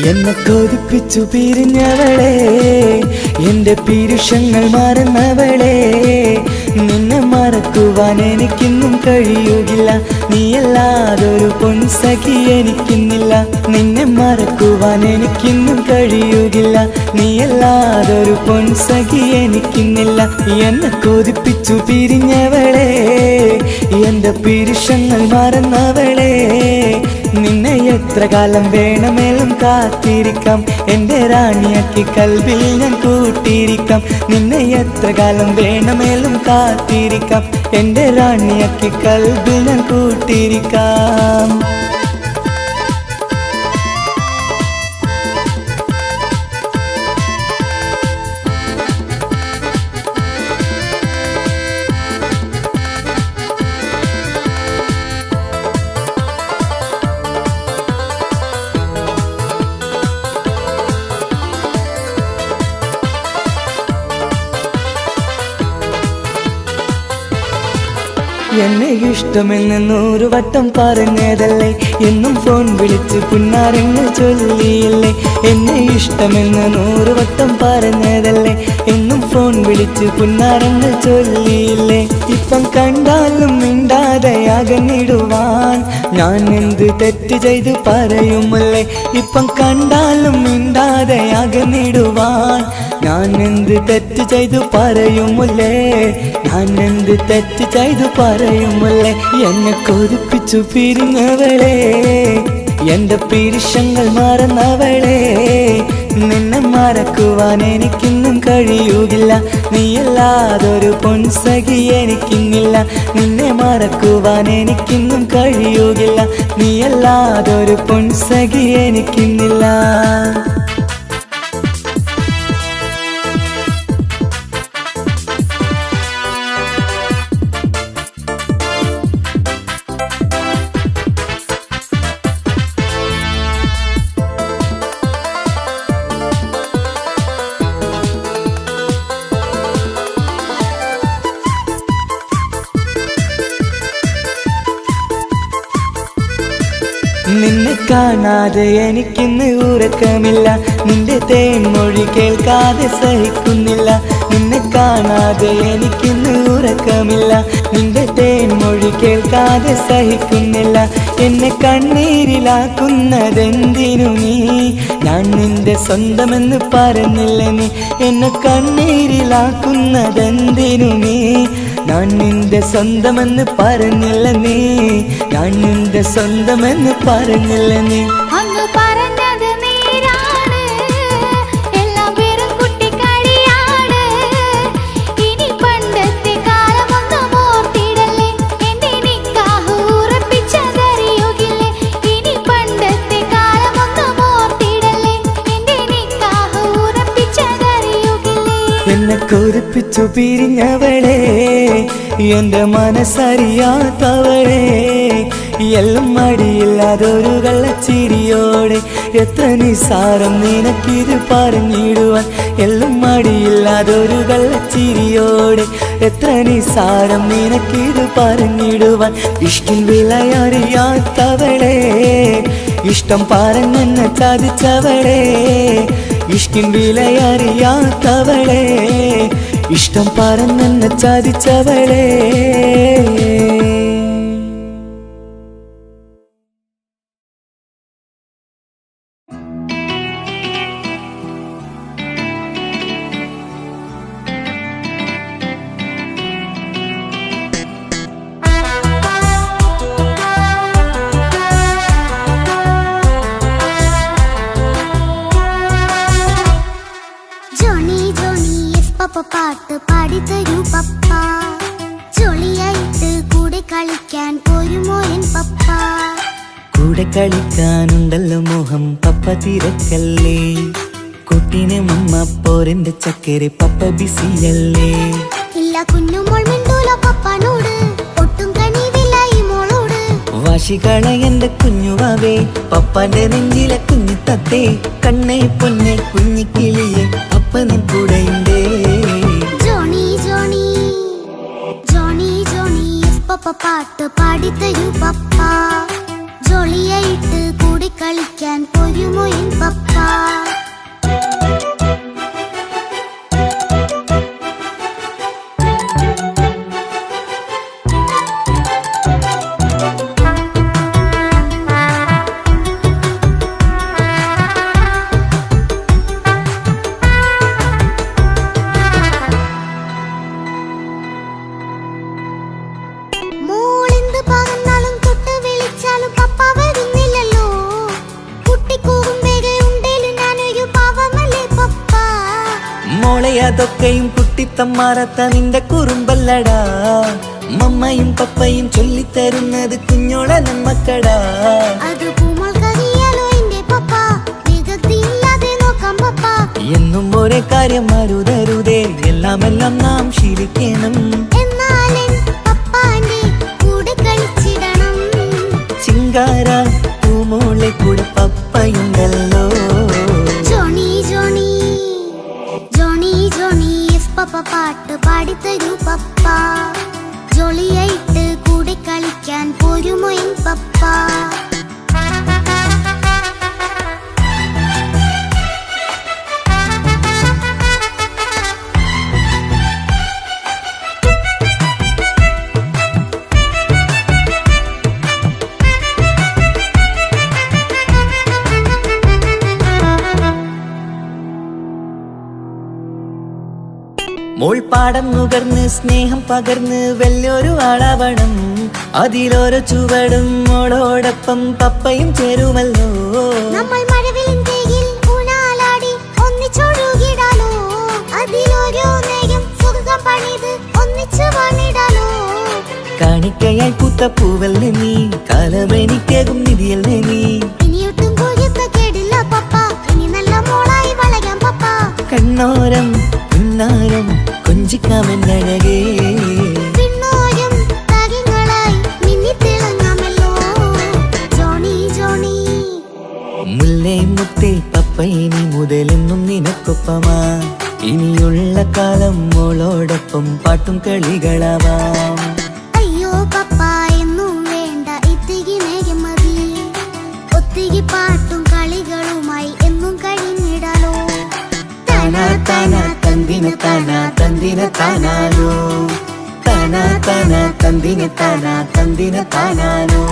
എന്നെ കൊതിപ്പിച്ചു പിരിഞ്ഞവളെ, എന്റെ പീരുഷങ്ങൾ മറന്നവളെ. നിന്നെ മറക്കുവാൻ എനിക്കിന്നും കഴിയുകില്ല, നീയല്ലാതൊരു പൊൻസഖി എനിക്കിന്നില്ല. നിന്നെ മറക്കുവാൻ എനിക്കിന്നും കഴിയുകില്ല, നീയല്ലാതൊരു പൊൻസഖി എനിക്കിന്നില്ല. എന്നെ കൊതിപ്പിച്ചു പിരിഞ്ഞവളെ, എന്റെ പീരുഷങ്ങൾ മറന്നവളെ. നിന്നെ എത്ര കാലം വേണമെങ്കിലും കാത്തിരിക്കാം, എന്റെ റാണിയാക്കി കൽവിൽ ഞാൻ കൂട്ടിയിരിക്കാം. നിന്നെ എത്ര കാലം വേണമെങ്കിലും കാത്തിരിക്കാം, എന്റെ റാണിയാക്കി കൽവിൽ ഞാൻ കൂട്ടിയിരിക്കാം. എന്നെ ഇഷ്ടമെന്ന് 100 വട്ടം പറഞ്ഞതല്ലേ, എന്നും ഫോൺ വിളിച്ച് പുന്നാരങ്ങൾ ചൊല്ലിയില്ലേ. എന്നെ ഇഷ്ടമെന്ന് 100 വട്ടം പറഞ്ഞതല്ലേ, എന്നും ഫോൺ വിളിച്ച് പുന്നാരങ്ങൾ ചൊല്ലിയില്ലേ. ഇപ്പം കണ്ടാലും മിണ്ടാതെ അകന്നിടുവാൻ ഞാൻ എന്ത് തെറ്റ് ചെയ്ത് പറയുമല്ലേ. ഇപ്പം കണ്ടാലും മിണ്ടാതെ അകന്നിടുവാൻ ഞാൻ എന്ത് തെറ്റ് ചെയ്തു പറയുമല്ലേ, ഞാൻ എന്ത് തെറ്റ് ചെയ്തു പറയുമല്ലേ. എന്നെ കൊതിപ്പിച്ചു പിരിഞ്ഞവളെ, എന്റെ പീരുഷങ്ങൾ മറന്നവളെ. നിന്നെ മറക്കുവാൻ എനിക്കിന്നും കഴിയുകില്ല, നീയല്ലാതൊരു പൊൻസഖി എനിക്കിന്നില്ല. നിന്നെ മറക്കുവാൻ എനിക്കിന്നും കഴിയുകില്ല, നീയല്ലാതൊരു പൊൻസഖി എനിക്കിന്നില്ല. നിന്നെ കാണാതെ എനിക്കിന്ന് ഉറക്കമില്ല, നിന്റെ തേൻമൊഴി കേൾക്കാതെ സഹിക്കുന്നില്ല. നിന്നെ കാണാതെ എനിക്കിന്ന് ഉറക്കമില്ല, നിന്റെ തേൻമൊഴി കേൾക്കാതെ സഹിക്കുന്നില്ല. എന്നെ കണ്ണീരിലാക്കുന്നതെന്തിനു നീ, ഞാൻ നിന്റെ സ്വന്തമെന്ന് പറഞ്ഞില്ല നീ. എന്നെ കണ്ണീരിലാക്കുന്നതെന്തിനു നീ, ഞാൻ നിന്റെ സ്വന്തമെന്ന് പറഞ്ഞില്ല നീ. ഞാൻ നിന്റെ സ്വന്തമെന്ന് പറഞ്ഞില്ല നീ. അങ്ങ് പറഞ്ഞത് നേരാണ്, എല്ലാം വെറും കുട്ടിക്കളിയാണ്. ഇനി പണ്ടത്തെ കാലമൊന്നും ഓർത്തിടല്ലേ, എന്റെ നിക്കാഹ് ഉറപ്പിച്ചതറിയുകില്ലേ. ഇനി പണ്ടത്തെ കാലമൊന്നും ഓർത്തിടല്ലേ, എന്റെ നിക്കാഹ് ഉറപ്പിച്ചതറിയുകില്ലേ. എന്നെ കൊതിപ്പിച്ചു പിരിഞ്ഞവളെ, എന്റെ മനസ്സറിയാത്തവളെ. എല്ലാം മടിയില്ലാതൊരു കള്ളച്ചിരിയോടെ, എത്ര നിസാരം നിനക്കിത് പറഞ്ഞിടുവാൻ. എല്ലാം മടിയില്ലാതൊരു കള്ളച്ചിരിയോടെ, എത്ര നിസാരം നിനക്കിത് പറഞ്ഞിടുവാൻ. ഇഷ്കിൻ വിലയറിയാത്തവളെ, ഇഷ്ടം പറഞ്ഞെന്നെ ചതിച്ചവളെ. ഇഷ്കിൻ വിലയറിയാത്തവളെ, ഇഷ്ടം പറഞ്ഞെന്നെ ചതിച്ചവളെ. പാട്ട് പാടിത്തരൂ പപ്പ, ജോളിയായിട്ട് കൂടെ കളിക്കാൻ പോരുമോ എൻ പപ്പ. കൂടെ കളിക്കാനുണ്ടല്ലോ മോഹം പപ്പ തിരക്കല്ലേ. കുട്ടീനെ മമ്മ പോരെന്റെ ചക്കര പപ്പ ബിസിയല്ലേ. ഇല്ല കുഞ്ഞുമോൾ മിണ്ടൂല പപ്പനോട്, ഒട്ടും കണിവില്ല ഈ മോളോട്. വാശികള എന്റെ കുഞ്ഞുവാവേ, പപ്പാന്റെ നെഞ്ചിലെ കുഞ്ഞു തത്തേ. കണ്ണേ പൊന്നെ കുഞ്ഞിക്കിളിയെ അപ്പനും കൂടെയുണ്ടേ. ജോണി ജോണി ജോണി ജോണി പപ്പ പാട്ട് പാടിത്തരൂ പപ്പ, ജോളിയായിട്ട് കൂടി കളിക്കാൻ പോരുമോ എൻ പപ്പ. നാളെ അതൊക്കെയും കുട്ടിത്തമ്മാറത്ത നിന്റെ കുറുമ്പല്ലടാ. മമ്മയും പപ്പയും ചൊല്ലിത്തരുന്നത് കുഞ്ഞോളെ നമ്മക്കടാ. എന്നും ഒരേ കാര്യം അരുതരുതേ, എല്ലാം എല്ലാം നാം ശീലിക്കണം. ചിങ്കാര പൂമോളെ കൂടെ പപ്പയുണ്ടല്ലോ. Johnny Johnny Johnny Johnny yes papa പാട്ട് പാടിത്തരൂ പപ്പ. ജോളിയായിട്ട് കൂടെ കളിക്കാൻ പോരുമോ എൻ പപ്പ. മോൾ പാടം നുകർന്ന് സ്നേഹം പകർന്ന് വലിയൊരു ആളാവണം. അതിലോരോ ചുവടും മോളോടൊപ്പം പപ്പയും ചേരുമല്ലോ. നമ്മൾ മഴവിലിൻ തേകിൽ ഊഞ്ഞാലാടി ഒന്നിച്ചൊഴുകിടാലോ. അതിലോരോ നേരം സുഖം പണിത് ഒന്നിച്ചു പണിടാലോ. കാണിക്കയായി പൂത്ത പൂവല്ലേ നീ, കാലമെനിക്കേകും നിധിയല്ലേ നീ. ഇനിയൊട്ടും കുഴിത്ത കേടില്ല പപ്പ, ഇനി നല്ല മോളായി വളരാം പപ്പ. കണ്ണോരം പിന്നാരം കൊഞ്ചിക്കാമെന്നഴകേ. പിന്നോരം താരങ്ങളായി മിന്നിത്തിളങ്ങാമല്ലോ. ജോണി ജോണി മുല്ലേ മുത്തേ പപ്പ ഇനി മുതലെന്നും നിനക്കൊപ്പമാ. ഇനിയുള്ള കാലം മോളോടൊപ്പം പാട്ടും കളികളാവാം. അയ്യോ പപ്പ എന്നും വേണ്ട ഇത്തിരി നേരം മതി. ഒത്തിരി പാട്ടും കളികളുമായി എന്നും കഴിഞ്ഞിടാലോ. താനാ താനാ തന്തിന താനാ തന്തിന താനാലോ. താനാ താനാ തന്തിന താനാ തന്തിന താനാലോ.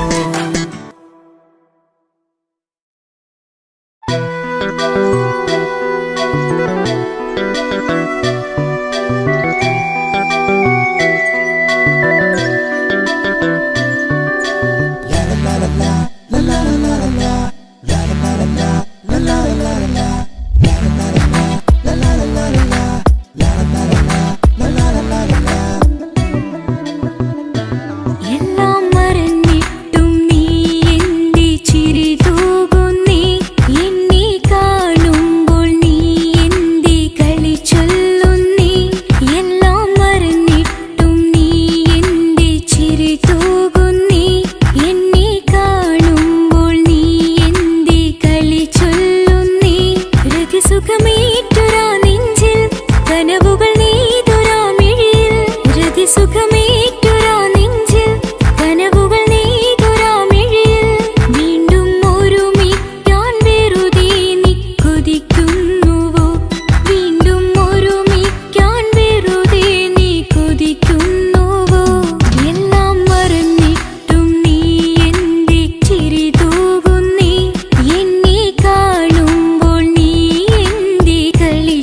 ചൊല്ലി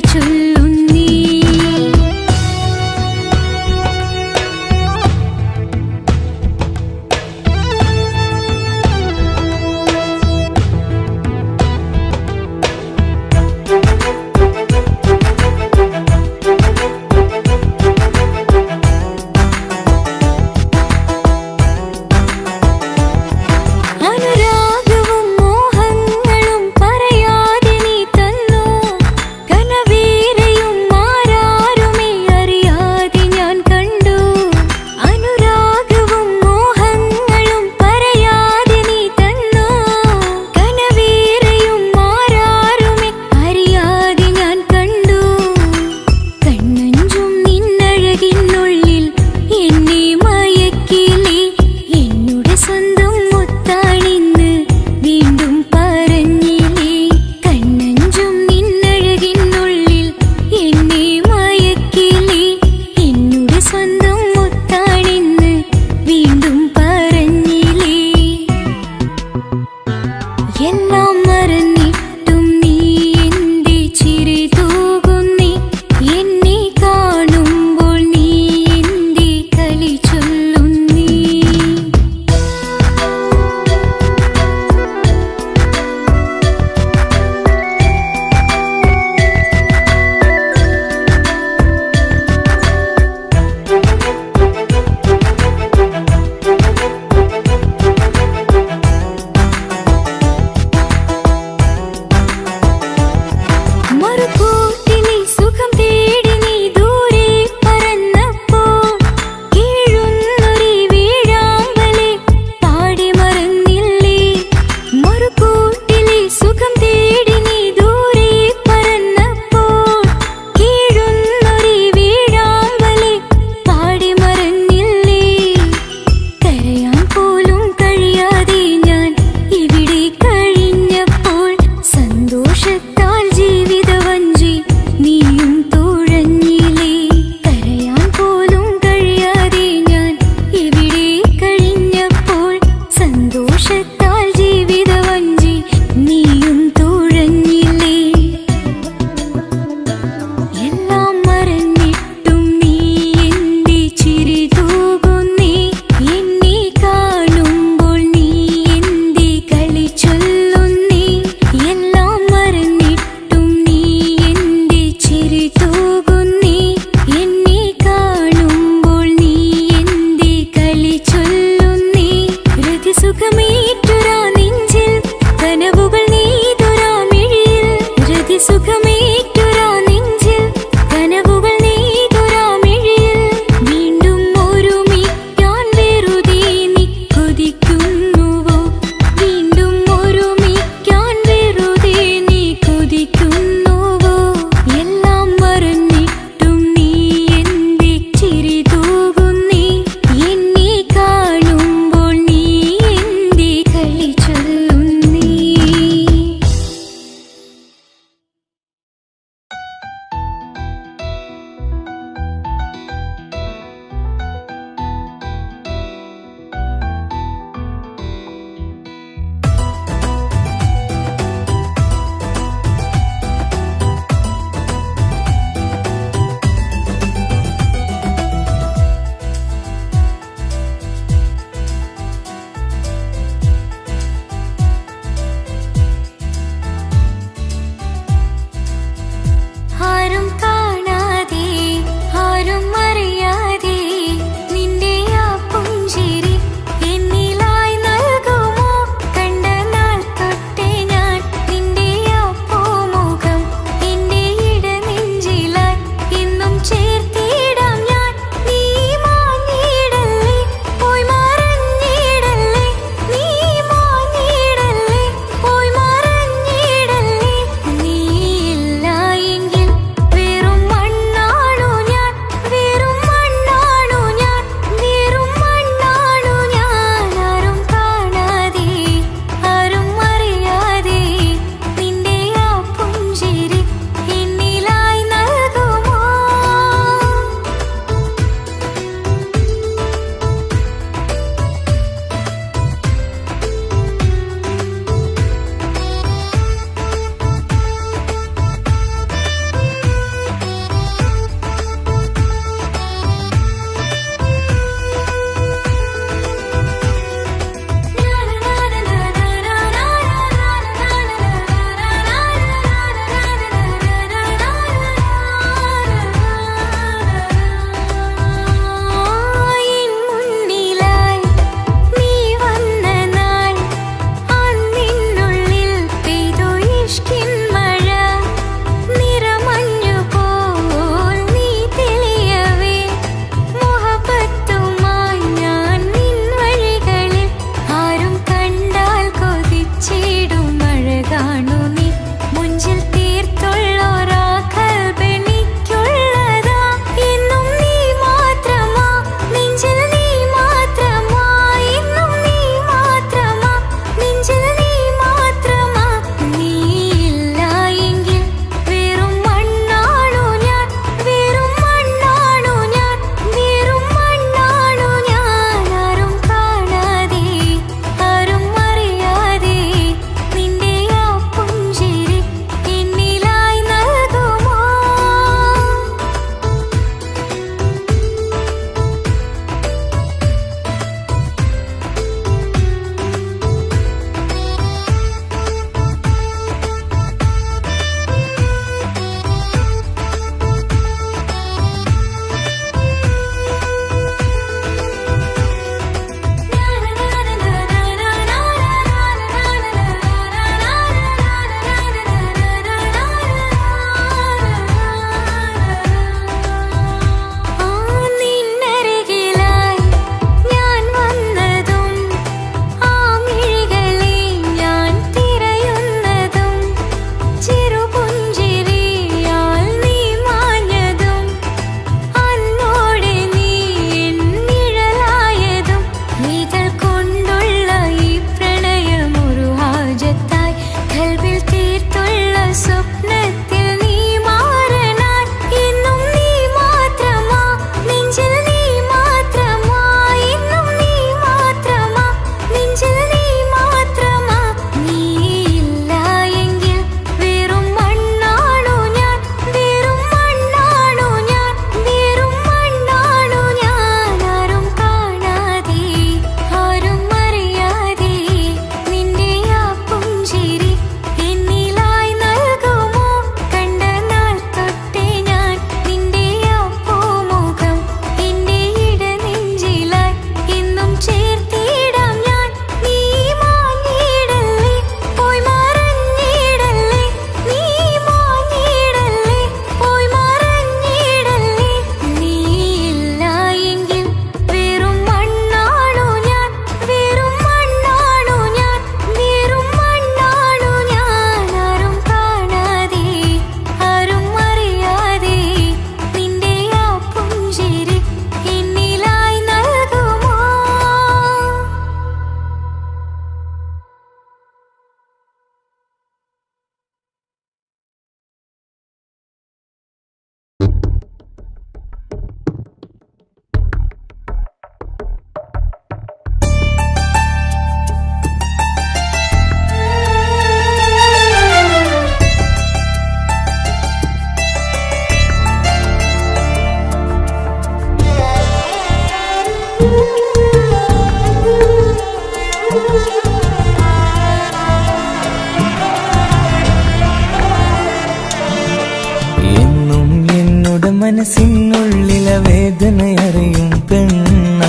മനസ്സിനുള്ളിലെ വേദനയറിയും പെണ്ണ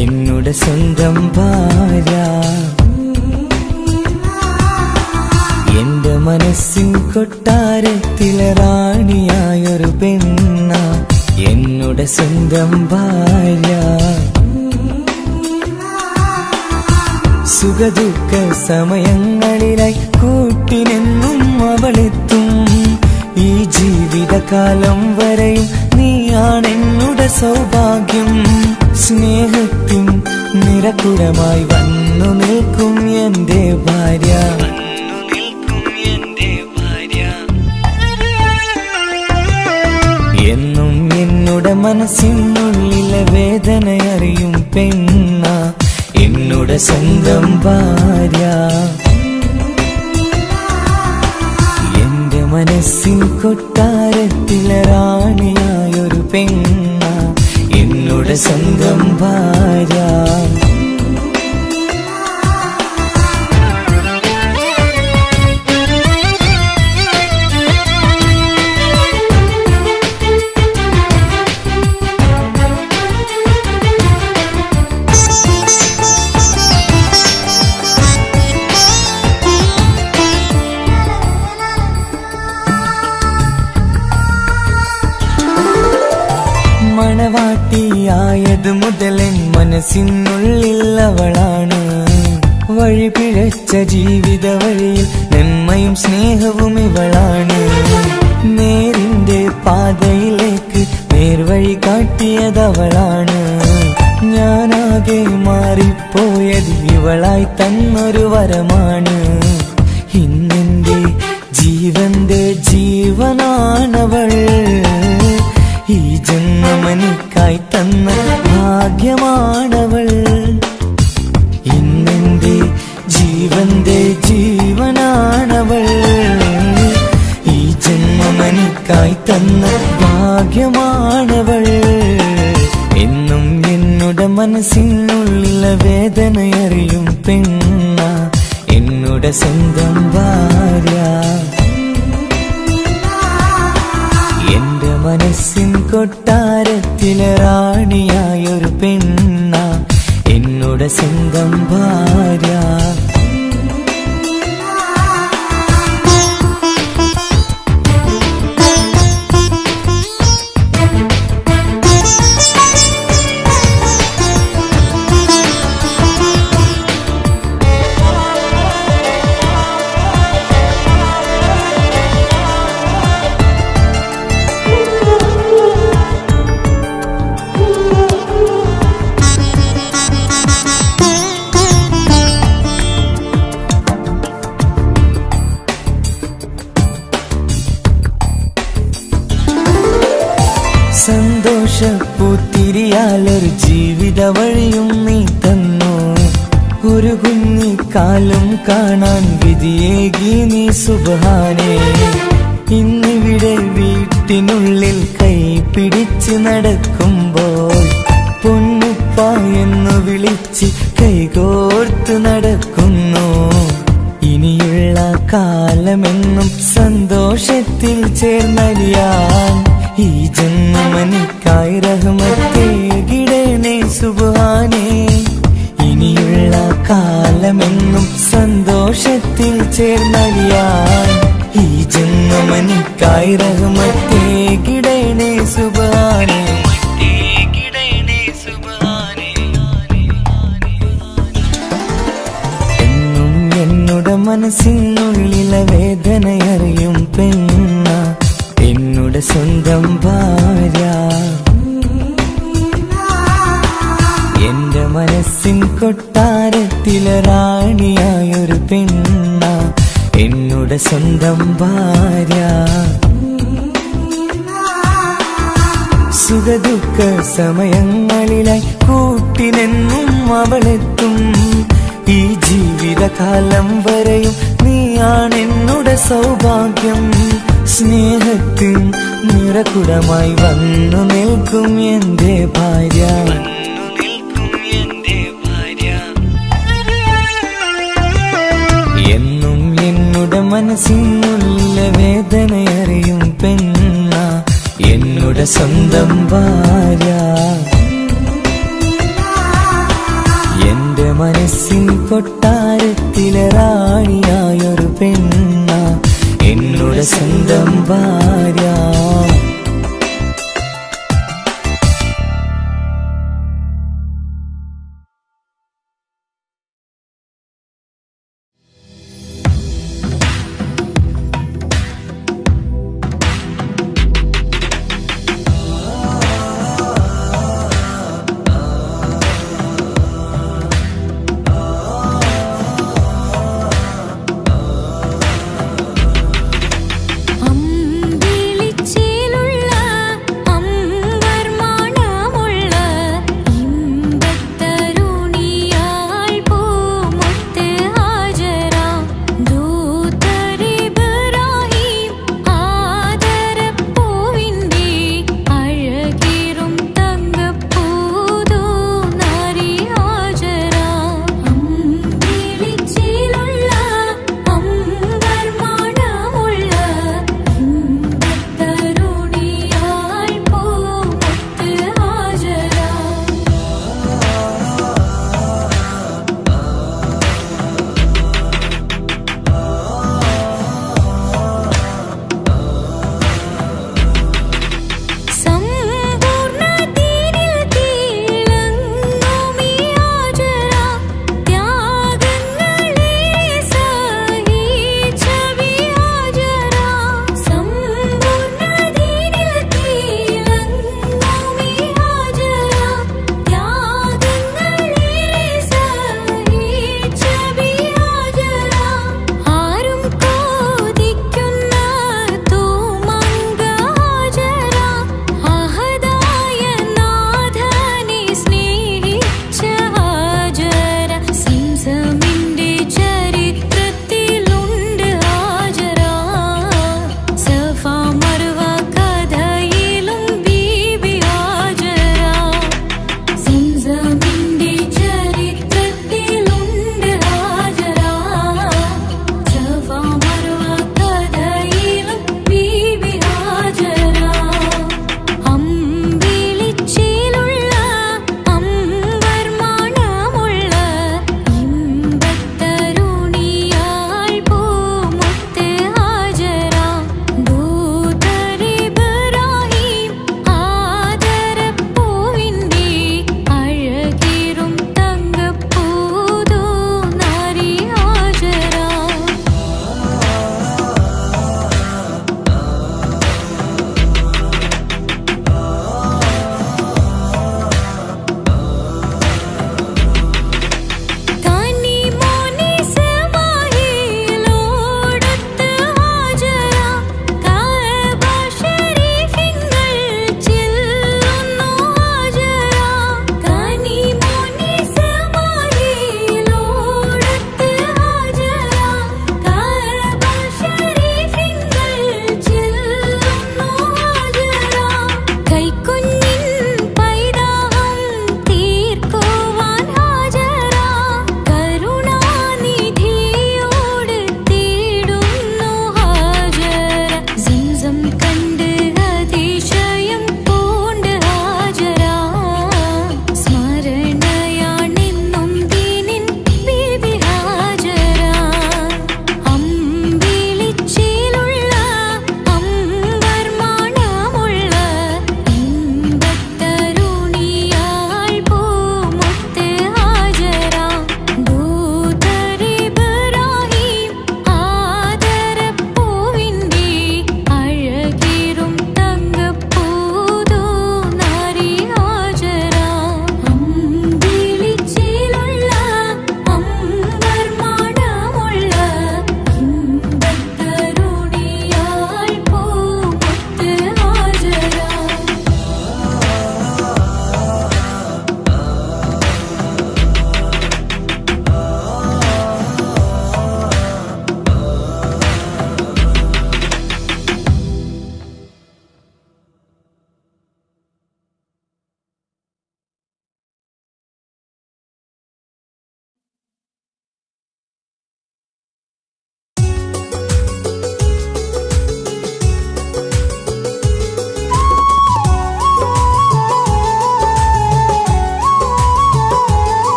എന്നുടെ സ്വന്തം ഭാര്യ. എന്റെ മനസ്സിൻ കൊട്ടാരത്തിലെ റാണിയായൊരു പെണ്ണ എന്നുടെ സ്വന്തം ഭാര്യ. സുഖദുഃഖ സമയങ്ങളിലായി കൂട്ടിനെന്നും അവളെത്തും. ഈ ജീവിതകാലം വരെയും നീയാണെന്നുടെ സൗഭാഗ്യം. സ്നേഹത്തിൻ നിറകുടമായി വന്നു നിൽക്കും എന്റെ ഭാര്യ. എന്നും എന്നുടെ മനസ്സിനുള്ളിലെ വേദനയറിയും പെണ്ണ എന്നുടെ സ്വന്തം ഭാര്യ. എന്റെ മനസ്സിൻ കൊട്ടാരത്തിലെ റാണിയായൊരു പെണ്ണ എന്നുടെ സ്വന്തം ഭാര്യ. മണവാട്ടിയായത് മുതലൻ മനസ്സിനുള്ളിൽ അവളാണ്. വഴി പിഴച്ച ജീവിത വഴിയിൽ നന്മയും സ്നേഹവും ഇവളാണ്. നേരിന്റെ പാതയിലേക്ക് നേർവഴി കാട്ടിയതവളാണ്. ഞാനാകെ മാറിപ്പോയത് ഇവളായി തന്നൊരു വരമാണ്. ഇന്നെന്റെ ജീവന്റെ ജീവനാണവൾ. ഈ ജന്മമെനിക്കായി തന്ന ഭാഗ്യമാണവൾ. ഇന്നെന്റെ ജീവന്റെ ജീവനാണവൾ. ഈ ജന്മമെനിക്കായി തന്ന ഭാഗ്യമാണവൾ. എന്നും എന്നുടെ മനസ്സിനുള്ളിലെ വേദനയറിയും പെണ്ണ എന്നുടെ സ്വന്തം ഭാര്യ. എന്റെ മനസ്സിൻ കൊട്ടാരത്തിലെ റാണിയായൊരു പെണ്ണ എന്നുടെ സ്വന്തം ഭാര്യ. സന്തോഷപ്പൂത്തിരിയാലൊരു ജീവിത വഴിയും നീ തന്നു. ഒരു കുഞ്ഞിക്കാലം കാണാൻ വിധിയേകി നീ സുബ്ഹാനേ. ഇന്നിവിടെ വീട്ടിനുള്ളിൽ കൈ പിടിച്ച് നടക്കുമ്പോൾ പൊന്നുപ്പ എന്നു വിളിച്ച് കൈകോർത്ത് നടക്കുന്നു. ഇനിയുള്ള കാലമെന്നും സന്തോഷത്തിൽ ചേർന്നലിയാൻ ഈ ജന്മമെനിക്കായി റഹ്മത്തേകിടണേ സുബ്ഹാനേ. ഇനിയുള്ള കാലമെന്നും സന്തോഷത്തിൽ ചേർന്നലിയാൻ ഈ ജന്മമെനിക്കായി റഹ്മത്തേകിടണേ സുബ്ഹാനേ. എന്നും എന്നുടെ മനസ്സിനുള്ളിലെ വേദനയറിയും പെണ്ണ എന്നുടെ സ്വന്തം ഭാര്യ. എന്റെ മനസ്സിൻ കൊട്ടാരത്തിലെ റാണിയായൊരു പെണ്ണ എന്നുടെ സ്വന്തം ഭാര്യ. സുഖദുഃഖ സമയങ്ങളിലായി കൂട്ടിനെന്നും അവളെത്തും. ഈ ജീവിതകാലം വരെയും നീയാണെന്നുടെ സൗഭാഗ്യം. സ്നേഹത്തിൻ നിറകുടമായി വന്നു നിൽക്കും എന്റെ ഭാര്യ. എന്നും എന്നുടെ മനസ്സിനുള്ളിലെ വേദനയറിയും പെണ്ണ എന്നുടെ ഭാര്യ. എന്റെ മനസ്സിൻ കൊട്ടാരത്തിലെ റാണിയായൊരു പെണ്ണ എന്നുടെ സ്വന്തം ഭാര്യ.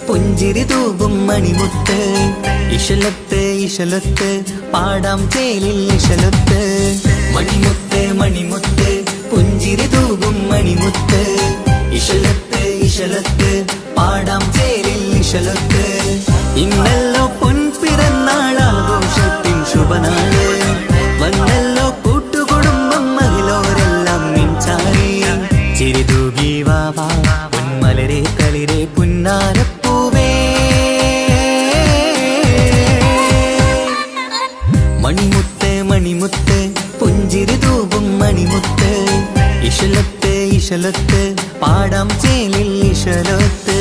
പുഞ്ചിരി തൂകും മണിമുത്ത് ഇശലത്ത് ഇശലത്ത് പാടാം ചേലിൽ ഇശലത്ത് മണിമുത്ത് മണിമുത്ത് പുഞ്ചിരി തൂകും മണിമുത്ത് ഇശലത്ത് ഇശലത്ത് പാടാം ചേലിൽ ഇശലത്ത് ഇന്നല്ലോ പൊൻപിറന്നാളാഘോഷത്തിൻ ശുഭനാള് വന്നല്ലോ കൂട്ടുകുടുംബം മഹിളോരെല്ലാം മിൻചാരി ചിരി തൂകി വാവാ പൊന്മലരെ കളിരെ പുന്നാരപ്പൂവേ മണിമുത്ത് മണിമുത്ത് പുഞ്ചിരി തൂകും മണിമുത്ത് ഇശലത്ത് ഇശലത്ത് പാടാം ചേലിൽ ഇശലത്ത്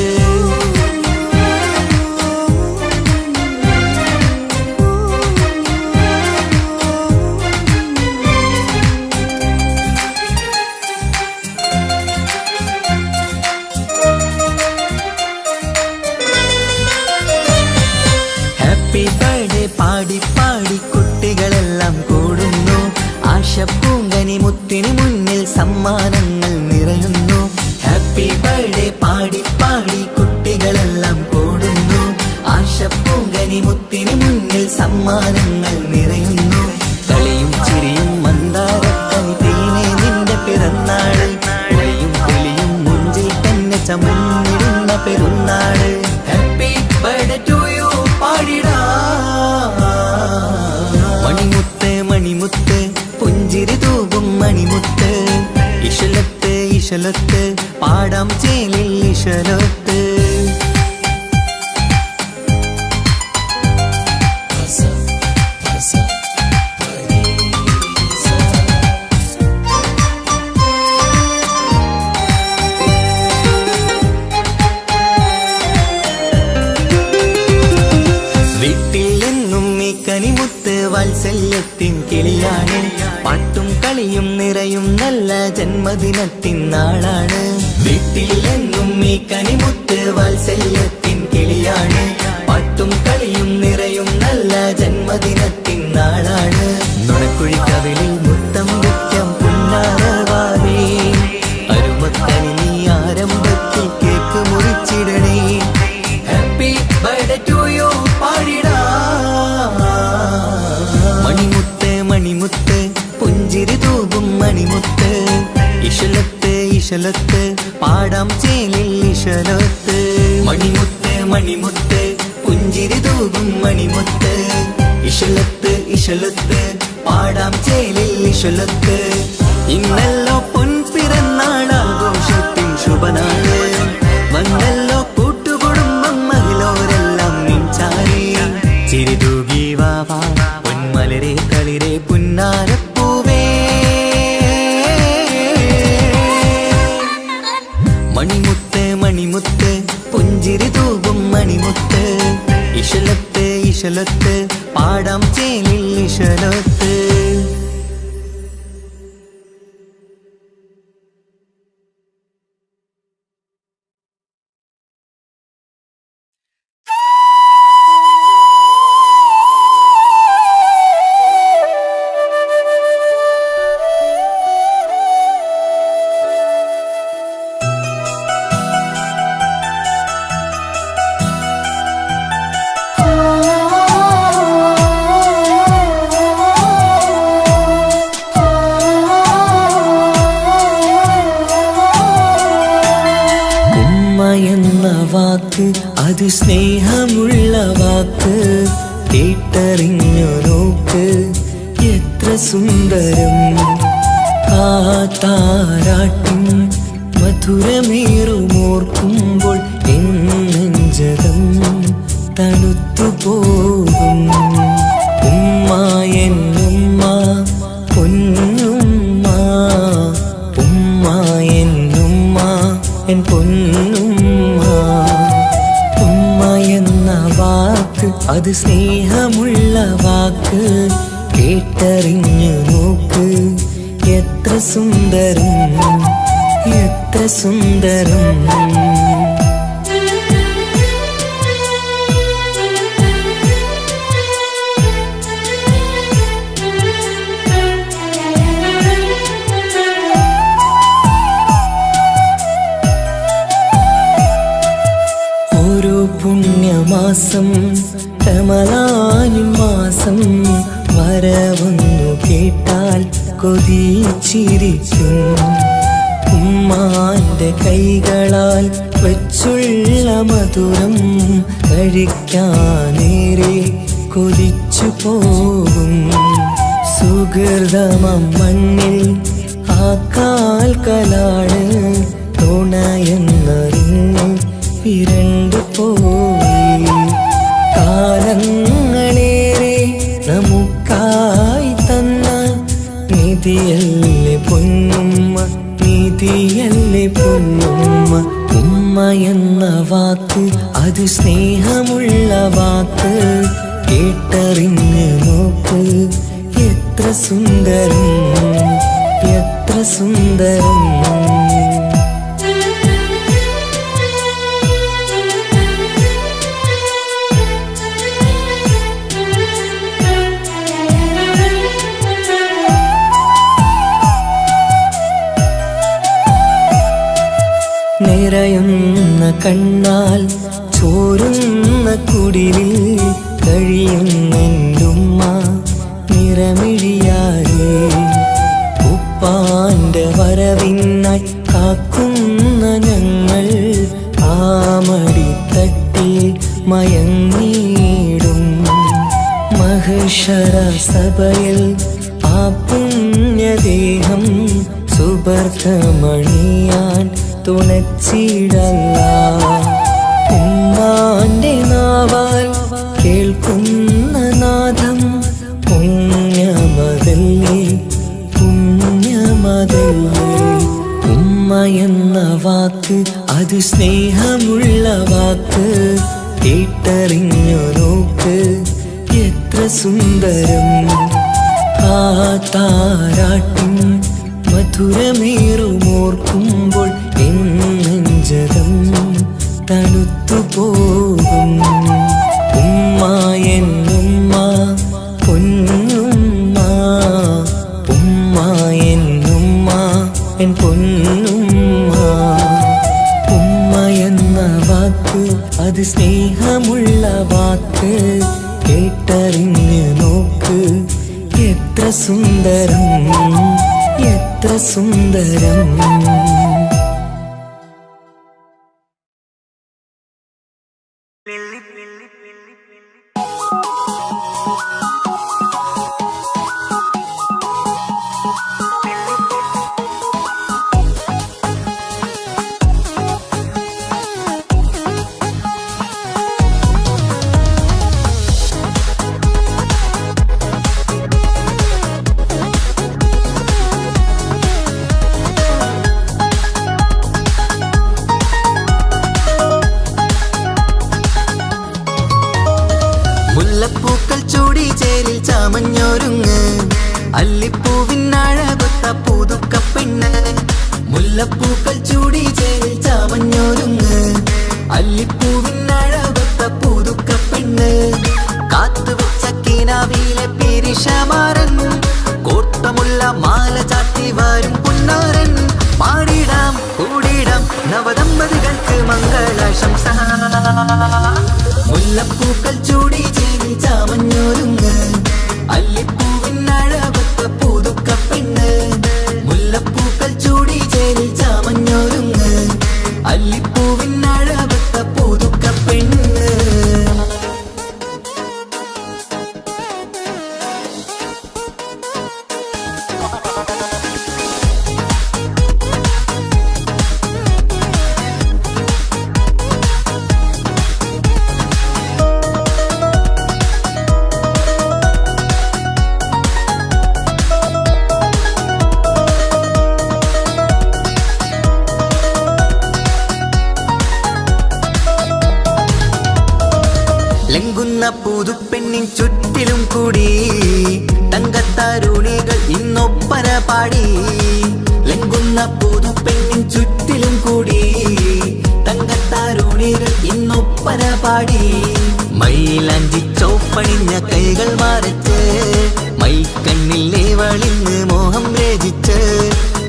ഹാപ്പി ബർത്ത്ഡേ പാടി പാടി കുട്ടികളെല്ലാം കൂടുന്നു ആശപ്പൂങ്കനി മുത്തിന് മുന്നിൽ സമ്മാനങ്ങൾ നിറയുന്നു ഹാപ്പി ബർത്ത്ഡേ പാടി പാടി കുട്ടികളെല്ലാം കൂടുന്നു ആശപ്പൂങ്കനി മുത്തിന് മുന്നിൽ സമ്മാനങ്ങൾ നിറയുന്നു കളിയും ചിരിയും മന്ദാരക്കനി തേനെ നിന്റെ പിറന്നാള് ഒളിയും കിളിയും മുഞ്ചിൽ തന്നെ ചമന്നിടുന്ന പെരുന്നാള് ഹാപ്പി ബർത്ത്ഡേ ടു യു പാടിടാ മണിമുത്ത് മണിമുത്ത് പുഞ്ചിരി തൂകും മണിമുത്ത് ഇശലത്ത് ഇശലത്ത് പാടാം ചേലിൽ ഇശലത്ത് കനിമുത്ത് വാത്സല്യത്തിൻ കിളിയാണ് പാട്ടും കളിയും നിറയും നല്ല ജന്മദിനത്തിൻ നാളാണ് വീട്ടിൽ എന്നും ഈ കനിമുത്ത് വാത്സല്യത്തിൻ കിളിയാണ് പാട്ടും കളിയും നിറയും നല്ല ജന്മദിനത്തിൻ നാളാണ് നുണക്കുഴിക്കവിളിൽ മുത്തം വയ്ക്കാം പുന്നാരവാവേ അരുമക്കനി നീ ആരംഭത്തിൽ കേക്ക് മുറിച്ചിടണേ ഹാപ്പി ബർത്ത്ഡേ ടു യു പാടിടാ മണിമുത്ത് മണിമുത്ത് പുഞ്ചിരി തൂകും മണിമുത്ത് ഇശലത്ത് ഇശലത്ത് പാടാം ചേലിൽ ഇശലത്ത് മണിമുത്ത് മണിമുത്ത് പുഞ്ചിരി തൂകും മണിമുത്ത് ഇശലത്ത് ഇശലത്ത് പാടാം ചേലിൽ ഇശലത്ത് ഇന്നല്ലോ പൊൻപിറന്നാളാഘോഷത്തിൻ ശുഭനാള് വന്നല്ലോ കൂട്ടുകുടുംബം മഹിളോരെല്ലാം മിൻചാരി ചിരി തൂകി വാവാ പൊന്മലരെ കളിരെ പുന്നാരപ്പൂവേ മണിമുത്ത് മണിമുത്ത് പുഞ്ചിരി തൂകും മണിമുത്ത് ഇശലത്ത് ഇശലത്ത് പാടാം ചേലിൽ ഇശലത്ത് വാക്ക് അത് സ്നേഹമുള്ള വാക്ക് കേട്ടറിഞ്ഞു നോക്ക് എത്ര സുന്ദരം ആ താരാട്ടിൻ മധുരമേറുമോർക്കുമ്പോൾ എൻ നെഞ്ചകം തണുത്തുപോകും ഉമ്മ എന്നുമ്മ പൊന്നുമ്മ ഉമ്മ എന്നുമ്മ എൻ പൊന്നുമ്മ ഉമ്മ എന്ന വാക്ക് അത് സ്നേഹമുള്ള വാക്ക് കേട്ടറിഞ്ഞു നോക്ക് എത്ര സുന്ദരം എത്ര സുന്ദരം പുണ്യമാസം കമലാനിൻ മാസം വരവൊന്നു കേട്ടാൽ കൊതിച്ചിരിക്കും ഉമ്മാന്റെ കൈകളാൽ വെച്ചുള്ള മധുരം കഴിക്കാനേറെ കൊതിച്ചു പോകും സുഹൃതമം മണ്ണിൽ ആ കാൽക്കലാണ് തുണയെന്നറിഞ്ഞ് വിരണ്ടു പോയി കാലങ്ങളേറെ നമുക്കായി തന്ന നിധിയല്ലേ പൊന്നുമ്മ നിധിയല്ലേ പൊന്നുമ്മ ഉമ്മ എന്ന വാക്ക് അത് സ്നേഹമുള്ള വാക്ക് കേട്ടറിഞ്ഞ് നോക്ക് എത്ര സുന്ദരം എത്ര സുന്ദരം നിറയുന്ന കണ്ണാൽ ചോരുന്ന കുടിലിൽ കഴിയുന്നെന്റുമ്മ നിറമിഴിയാലേ ഉപ്പാന്റെ വരവിനായി കാക്കുന്ന ഞങ്ങൾ ആമടിത്തട്ടിൽ മയങ്ങിയിടും മഹേശ്വര സഭയിൽ ആ പുണ്യദേഹം സുബർക്കമണിയാൻ തുണച്ചിടല്ല ഉമ്മാന്റെ നാവാൽ കേൾക്കുന്ന നാദം പുണ്യമതല്ലേ പുണ്യമതല്ലേ ഉമ്മ എന്ന വാക്ക് അത് സ്നേഹമുള്ള വാക്ക് കേട്ടറിഞ്ഞു നോക്ക് എത്ര സുന്ദരം ആ താരാട്ടിൻ മധുരമേറുമോർക്കുമ്പോൾ നെഞ്ചകം തണുത്തു പോകും ഉമ്മ എന്നുമ്മ പൊന്നുമ്മ ഉമ്മ എന്നുമ്മ എൻ പൊന്നുമ്മ ഉമ്മ എന്ന വാക്ക് അത് സ്നേഹമുള്ള വാക്ക് കേട്ടറിഞ്ഞ് നോക്ക് എത്ര സുന്ദരം എത്ര സുന്ദരം മുല്ലപ്പൂക്കൾ ചൂടി ചേരിൽ ചാമഞ്ഞൊരുങ്ങ് അല്ലിപ്പൂവിനഴകൊത്ത പുതുക്കപ്പെണ്ണ് മുല്ലപ്പൂക്കൾ ചൂടി ചേരിൽ ചാമഞ്ഞൊരുങ്ങ് അല്ലിപ്പൂവിനഴകൊത്ത പുതുക്കപ്പെണ്ണ് കാത്തുവെച്ച കിനാവിലെ പിരിശമാരൻ കോട്ടമുള്ള മാല ചാത്തി വരും പുന്നാരൻ പാടിടാം കൂടിടാം നവദമ്പതികൾക്ക് മംഗളാശംസ മുല്ലപ്പൂക്കൾ ചൂടി ചേരി ചാമഞ്ഞൊരുങ്ങ് അല്ലിപ്പൂവിനഴകൊത്ത പുതുക്കപ്പെണ്ണ് മുല്ലപ്പൂക്കൾ ചൂടി ചേരി ചാമഞ്ഞൊരുങ്ങ് അല്ലിപ്പൂവിനഴകൊത്ത പുതുക്കപ്പെണ്ണ് ലംഘുന്ന പുതുപ്പെണ്ണിൻ ചുറ്റിലും കൂടി തങ്കത്താരുണികൾ ഇന്നൊപ്പന പാടി ലംഘുന്ന പുതുപ്പെണ്ണിൻ ചുറ്റിലും കൂടി തങ്കത്താരുണികൾ ഇന്നൊപ്പന പാടി മൈലാഞ്ചി ചോപ്പണിഞ്ഞ കൈകൾ മറച്ച് മൈക്കണ്ണിലെ വളിന്ന് മോഹം രചിച്ച്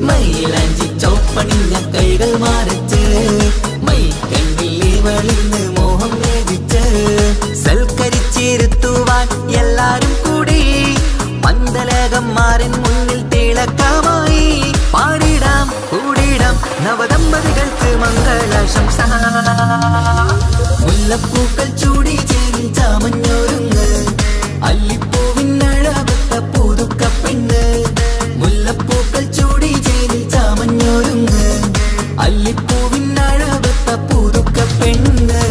മൈലാഞ്ചി ചോപ്പണിഞ്ഞ കൈകൾ മറച്ച് മൈക്കണ്ണിലെ വളിന്ന് മോഹം രചിച്ച് മുല്ലപ്പൂക്കൾ ചൂടി ചേരി ചാമഞ്ഞൊരുങ്ങ് അല്ലിപ്പൂവിനഴവത്ത പുതുക്ക പെണ്ണ് മുല്ലപ്പൂക്കൾ ചൂടി ചേരി ചാമഞ്ഞൊരുങ്ങ് അല്ലിപ്പൂവിനഴവത്ത പുതുക്ക പെണ്ണ്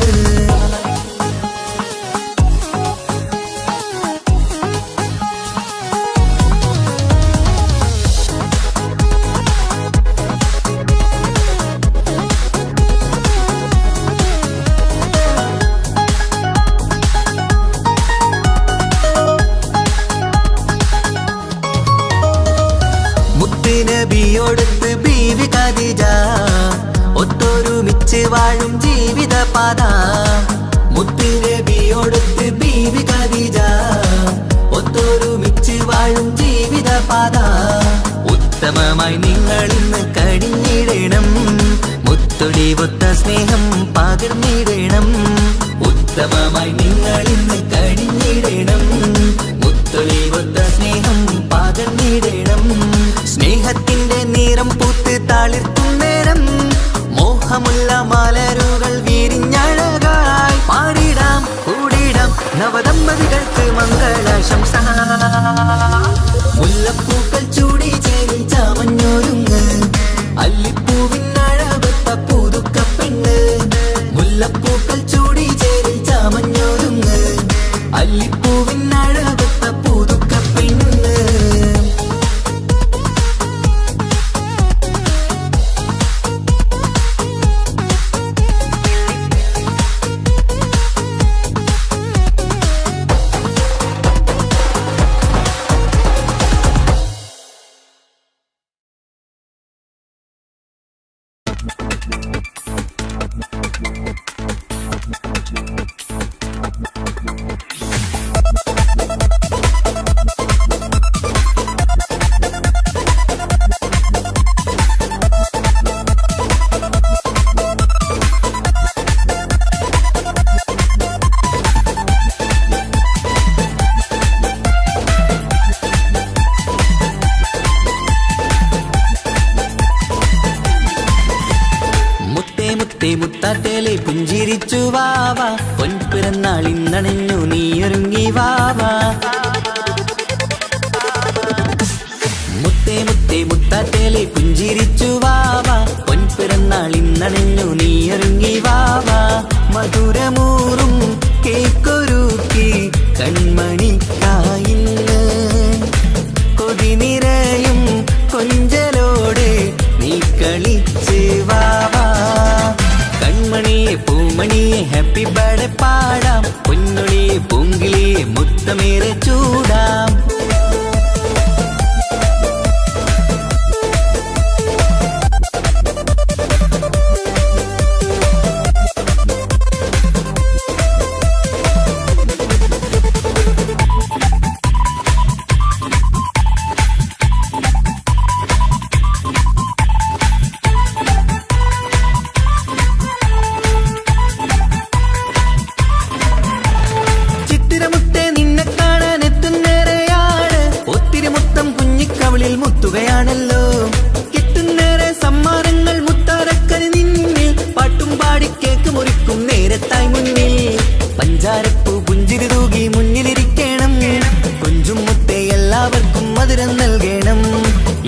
നബിയോടൊത്ത് ബീവി ഖദീജ ഒത്തൊരുമിച്ച് വാഴും ജീവിത പാത മുത്ത് നബിയോടൊത്ത് ബീവി ഖദീജ ഒത്തൊരുമിച്ച് വാഴും ജീവിത പാത ഉത്തമമായി നിങ്ങൾ ഇന്ന് കഴിഞ്ഞിടണം മുത്തൊടിവൊത്ത സ്നേഹം പകർന്നിടണം ഉത്തമമായി നിങ്ങൾ ഇന്ന് കഴിഞ്ഞിടണം മുത്തൊടിവൊത്ത സ്നേഹം പകർന്നിടണം സ്നേഹത്തിന്റെ നിറം പൂത്ത് താളിർക്കും നേരം മോഹമുള്ള മലരുകൾ വിരിഞ്ഞഴകായി പാടിടാം കൂടിടാം നവദമ്പതികൾക്ക് മംഗളാശംസ മുല്ലപ്പൂക്കൾ ചൂടി ചേരി ചാമഞ്ഞൊരുങ്ങ് അല്ലിപ്പൂവിനഴവത്ത പുതുക്ക പെണ്ണ് മുല്ലപ്പൂക്കൾ ചൂടി ചേരി ചാമഞ്ഞൊരുങ്ങ് അല്ലിപ്പൂവിനഴവത്ത പുതുക്ക പെണ്ണ് മുത്താട്ടേലെ പുഞ്ചിരിച്ചു വാവ പൊൻപിറന്നാൾ ഇന്നണിഞ്ഞു നീയൊരുങ്ങി വാവ മുത്തേ മുത്തേ മുത്താട്ടേലെ പുഞ്ചിരിച്ചു വാവ പൊൻപിറന്നാൾ ഇന്നണിഞ്ഞു നീയൊരുങ്ങി വാവ മധുരമൂറും കേക്കൊരുക്കി കൺമണിക്കായിന്ന് കൊതി നിറയും കൊഞ്ചലോടെ നീ കളിച്ച് വാവ കൺമണിയെ പൂമണിയെ ഹാപ്പി ബർത്ത്ഡേ പാടാം പൊന്നൊളിയെ പൂങ്കിളിയെ മുത്തമേറെ ചൂടാം മുത്തുകയാണല്ലോ കിട്ടുന്നേറെ സമ്മാനങ്ങൾ മുത്താരക്കന് നിന്നിൽ പാട്ടും പാടി കേക്ക് മുറിക്കും നേരത്തായി മുന്നിൽ പഞ്ചാരപ്പൂ പുഞ്ചിരി തൂകി മുന്നിലിരിക്കണം കൊഞ്ചും മുത്തേ എല്ലാവർക്കും മധുരം നൽകണം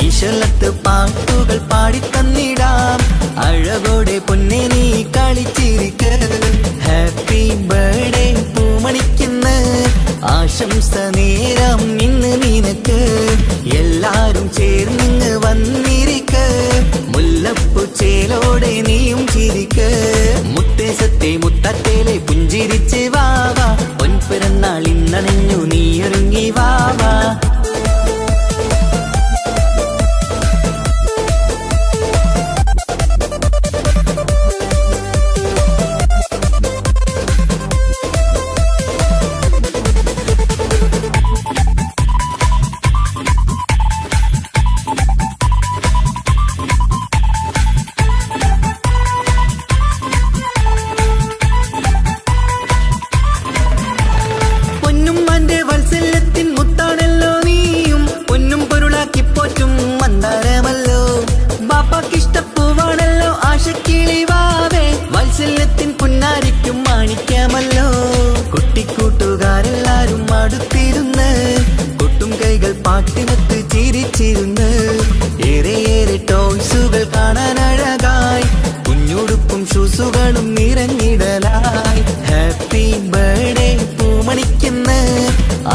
ഈശ്വലത്ത് പാട്ടുകൾ പാടിത്തന്നിടാം അഴകോടെ പൊന്നെ നീ കളിച്ചിരിക്ക് ഹാപ്പി ബർത്ത്ഡേ പൂമണിക്കുന്ന ആശംസ നേരം ഇന്ന് നിനക്ക് എല്ലാരും ചേർന്നിങ്ങ് വന്നിരിക്ക് മുല്ലപ്പൂ ചേലോടെ നീയും ചിരിക്ക് മുത്തേസത്തെ മുത്തത്തേലെ പുഞ്ചിരിച്ച് വാവ പൊൻപിറന്നാൾ ഇന്നണിഞ്ഞു നീയൊരുങ്ങി വാവ പൊന്നുമ്മന്റെ വത്സല്യത്തിൻ മുത്താണല്ലോ നീ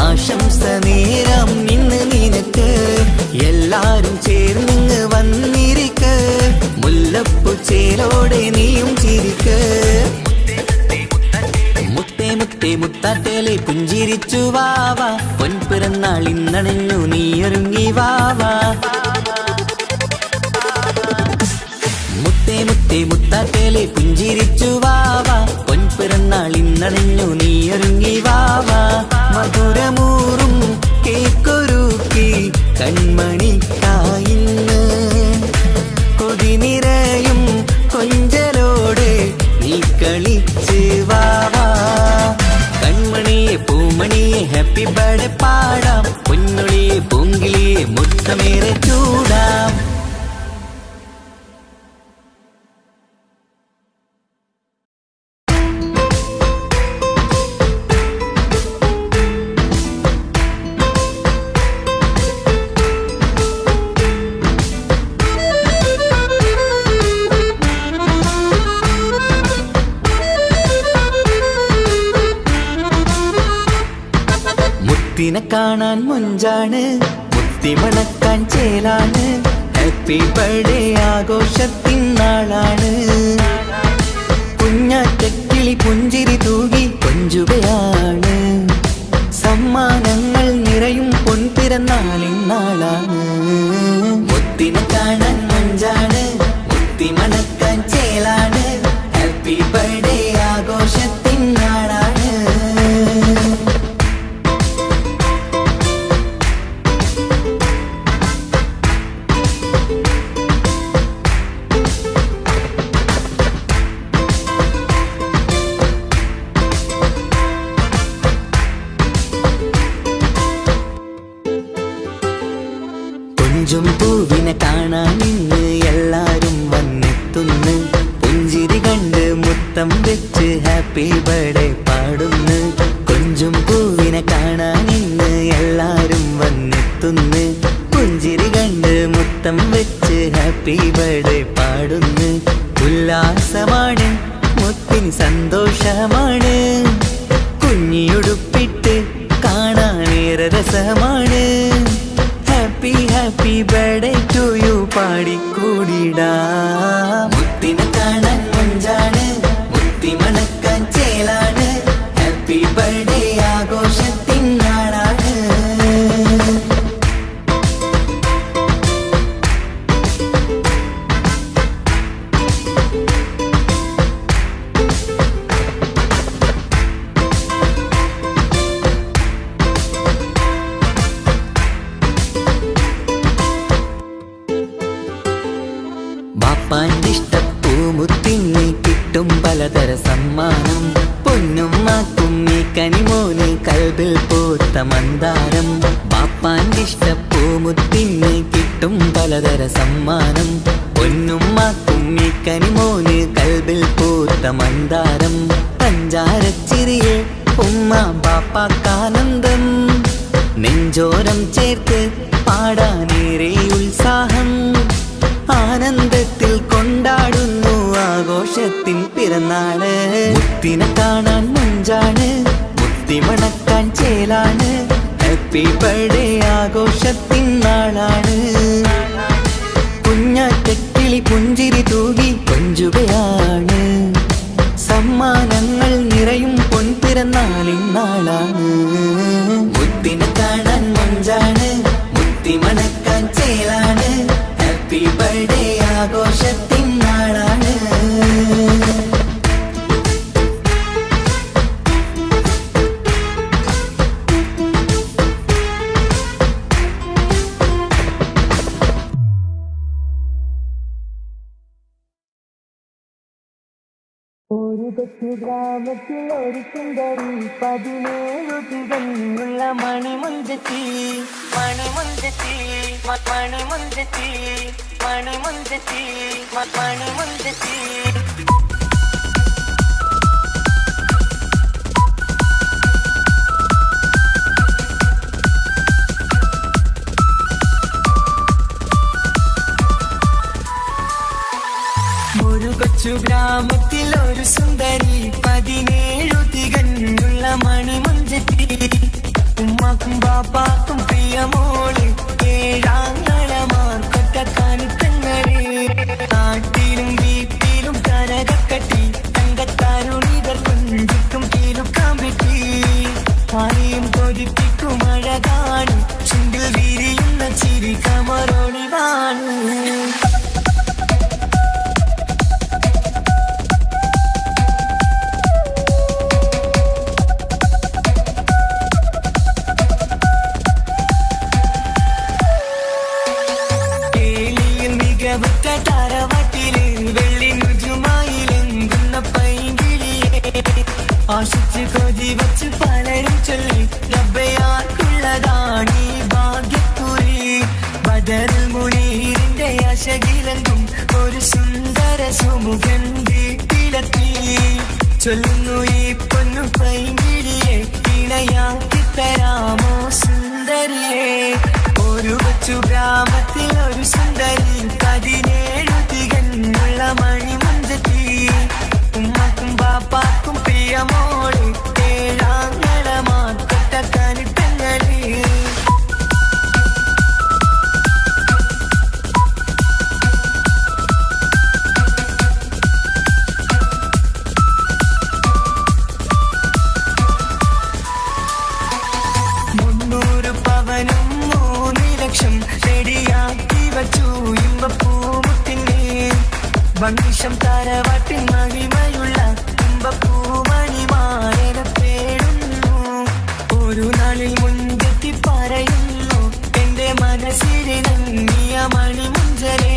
ആശംസ നേരം ഇന്ന് നിനക്ക് എല്ലാരും ചേർന്നിങ്ങ് വന്നിരിക്ക് മുല്ലപ്പൂ ചേലോടെ നീയും ചിരിക്ക് മുത്തേ മുത്തേ മുത്താട്ടേലെ പുഞ്ചിരിച്ചു വാവാ പൊൻപിറന്നാൾ ഇന്നണഞ്ഞു നീയൊരുങ്ങി വാവാ മുത്തേ മുത്തേ മുത്താട്ടേലെ പുഞ്ചിരിച്ചു വാവാ പൊൻപിറന്നാൾ ഇന്നണഞ്ഞു നീയൊരുങ്ങി വാവാ മധുരമൂറും കേക്കൊരുക്കി കൺമണിക്കായിന്ന് കൊതി നിറയും കൊഞ്ചലോടെ നീ കളിച്ച് വാവാ കൺമണിയെ പൂമണിയെ ഹാപ്പി ബർത്ത്ഡേ പാടാം പൊന്നുളിയെ പൂങ്കിളിയെ മുത്തമേറെ ചൂടാം മുത്തിനെ കാണാൻ മുഞ്ചാണ് മുത്തി മണക്കാൻ ചേലാണ് ഹാപ്പി ബർത്ത്ഡേ ആഘോഷത്തിൻ നാളാണ് കുഞ്ഞാറ്റക്കിളി പുഞ്ചിരി തൂകി കൊഞ്ചുകയാണ് സമ്മാനങ്ങൾ നിറയും പൊൻപിറന്നാളിൻ നാളാണ് മുത്തിനെ കാണാൻ മുഞ്ചാണ് മുത്തി മണക്കാൻ ചേലാണ് ഹാപ്പി ബർത്ത്ഡേ ആഘോഷത്തിൻ നാളാണ് കൊഞ്ചും പൂവിനെ കാണാൻ ഇന്ന് എല്ലാരും വന്നെത്തുന്നു പുഞ്ചിരി കണ്ട് മുത്തം വെച്ച് ഹാപ്പി ബർത്ത്ഡേ പാടുന്നു കൊഞ്ചും പൂവിനെ കാണാൻ ഇന്ന് എല്ലാരും വന്നെത്തുന്നു പുഞ്ചിരി കണ്ട് മുത്തം വെച്ച് ഹാപ്പി ബർത്ത്ഡേ പാടുന്നു ഉല്ലാസമാണ് മുത്തിൻ സന്തോഷമാണ് കുഞ്ഞിയുടുപ്പിട്ട് കാണാനേറെ രസമാണ് happy happy birthday to you പാടിക്കൂടിടാ മുത്തിനെ കാണാൻ മുഞ്ചാണ് മുത്തി മണക്കാൻ ചേലാണ് ഹാപ്പി ബർത്ത്ഡേ ആഘോഷത്തിൻ നാളാണ് ബാപ്പാന്റെ ഇഷ്ടപ്പൂമുത്തിന് കിട്ടും പലതര സമ്മാനം പൊന്നുമ്മാക്കും ഈ കനിമോന് കൽബിൽ പൂത്ത മന്ദാരം ബാപ്പാന്റെ ഇഷ്ടപ്പൂമുത്തിന് കിട്ടും പലതര സമ്മാനം പൊന്നുമ്മാക്കും ഈ കനിമോന് കൽബിൽ പൂത്ത മന്ദാരം പഞ്ചാരച്ചിരിയെ ഉമ്മ ബാപ്പാക്കാനന്ദം നെഞ്ചോരം ചേർത്ത് പാടാനേറെ ഉത്സാഹം ആനന്ദത്തിൽ കൊണ്ടാടുന്നു ആഘോഷത്തിൻ പിറന്നാള് മുത്തിനെ കാണാൻ മുഞ്ചാണ് മുത്തി മണക്കാൻ ചേലാണ് ഹാപ്പി ബർത്ത്ഡേ ആഘോഷത്തിൻ നാളാണ് കുഞ്ഞാറ്റക്കിളി പുഞ്ചിരി തൂകി കൊഞ്ചുകയാണ് സമ്മാനങ്ങൾ നിറയും പൊൻപിറന്നാളിൻ നാളാണ് മുത്തിനെ കാണാൻ മുഞ്ചാണ് മുത്തി മണക്കാൻ ചേലാണ് ഹാപ്പി ബർത്ത്ഡേ ആഘോഷത്തിൻ നാളാണ് ഒരു കൊച്ചു ഗ്രാമത്തിൽ ഒരു സുന്ദരി 17 തികഞ്ഞുള്ള മണിമുഞ്ചത്തി മണിമുഞ്ചത്തി മണിമുഞ്ചത്തി മണിമുഞ്ചത്തി മണിമുഞ്ചത്തി കൊച്ചു ഗ്രാമത്തിൽ ഒരു സുന്ദരി 17 തികഞ്ഞുള്ള മണിമുഞ്ചത്തി ഉമ്മ ഉമ്മാക്കും ബാപ്പാക്കും പ്രിയമോള് ഏഴാങ്ങളമാർ കൊറ്റക്കാനിത്തങ്ങള് നാട്ടിലും വീട്ടിലും കനകക്കട്ടി തങ്കത്താരുണികൾ കുഞ്ചിക്കും കീലുക്കാമ്പെട്ടി ആരെയും കൊതിപ്പിക്കും അഴകാണ് ചുണ്ടിൽ വിരിയുന്ന ചിരി കമറൊളിവാണ് തറവാട്ടില് വെള്ളി നുജുമായിലെങ്കുന്ന പൈങ്കിളിയെ ആശിച്ച് കൊതി വച്ച് പലരും ചൊല്ലി റബ്ബയാർക്കുള്ളതാണീ ഭാഗ്യക്കുറി ബദറുൽ മുനീറിന്റെ ആശകിലെങ്കും ഒരു സുന്ദര സുമുഖൻ വീട്ടിലെത്തി ചൊല്ലുന്നു ഈ പൊന്നു പൈങ്കിളിയെ ഇണയാക്കി തരാമോ സുന്ദരിയെ ഒരു കൊച്ചു ഗ്രാമത്തിൽ ഒരു സുന്ദരി 17 തികഞ്ഞുള്ള മണിമുഞ്ചത്തി ഉമ്മക്കും ബാപ്പാക്കും പ്രിയമോള് ഏഴാങ്ങളമാർ കൊറ്റക്കാനിത്തങ്ങള് റെഡിയാക്കി വച്ചു ഇമ്പപ്പൂമുട്ടിനെ വണ്ടിഷം തറവാട്ടിൻ മഹിമയുള്ള ഇമ്പപ്പൂമണിമാരനെ തേടുന്നു ഒരു നാളിൽ മുൻകെത്തി പറയുന്നു എന്റെ മനസ്സിലിറങ്ങിയ മണിമുഞ്ചരെ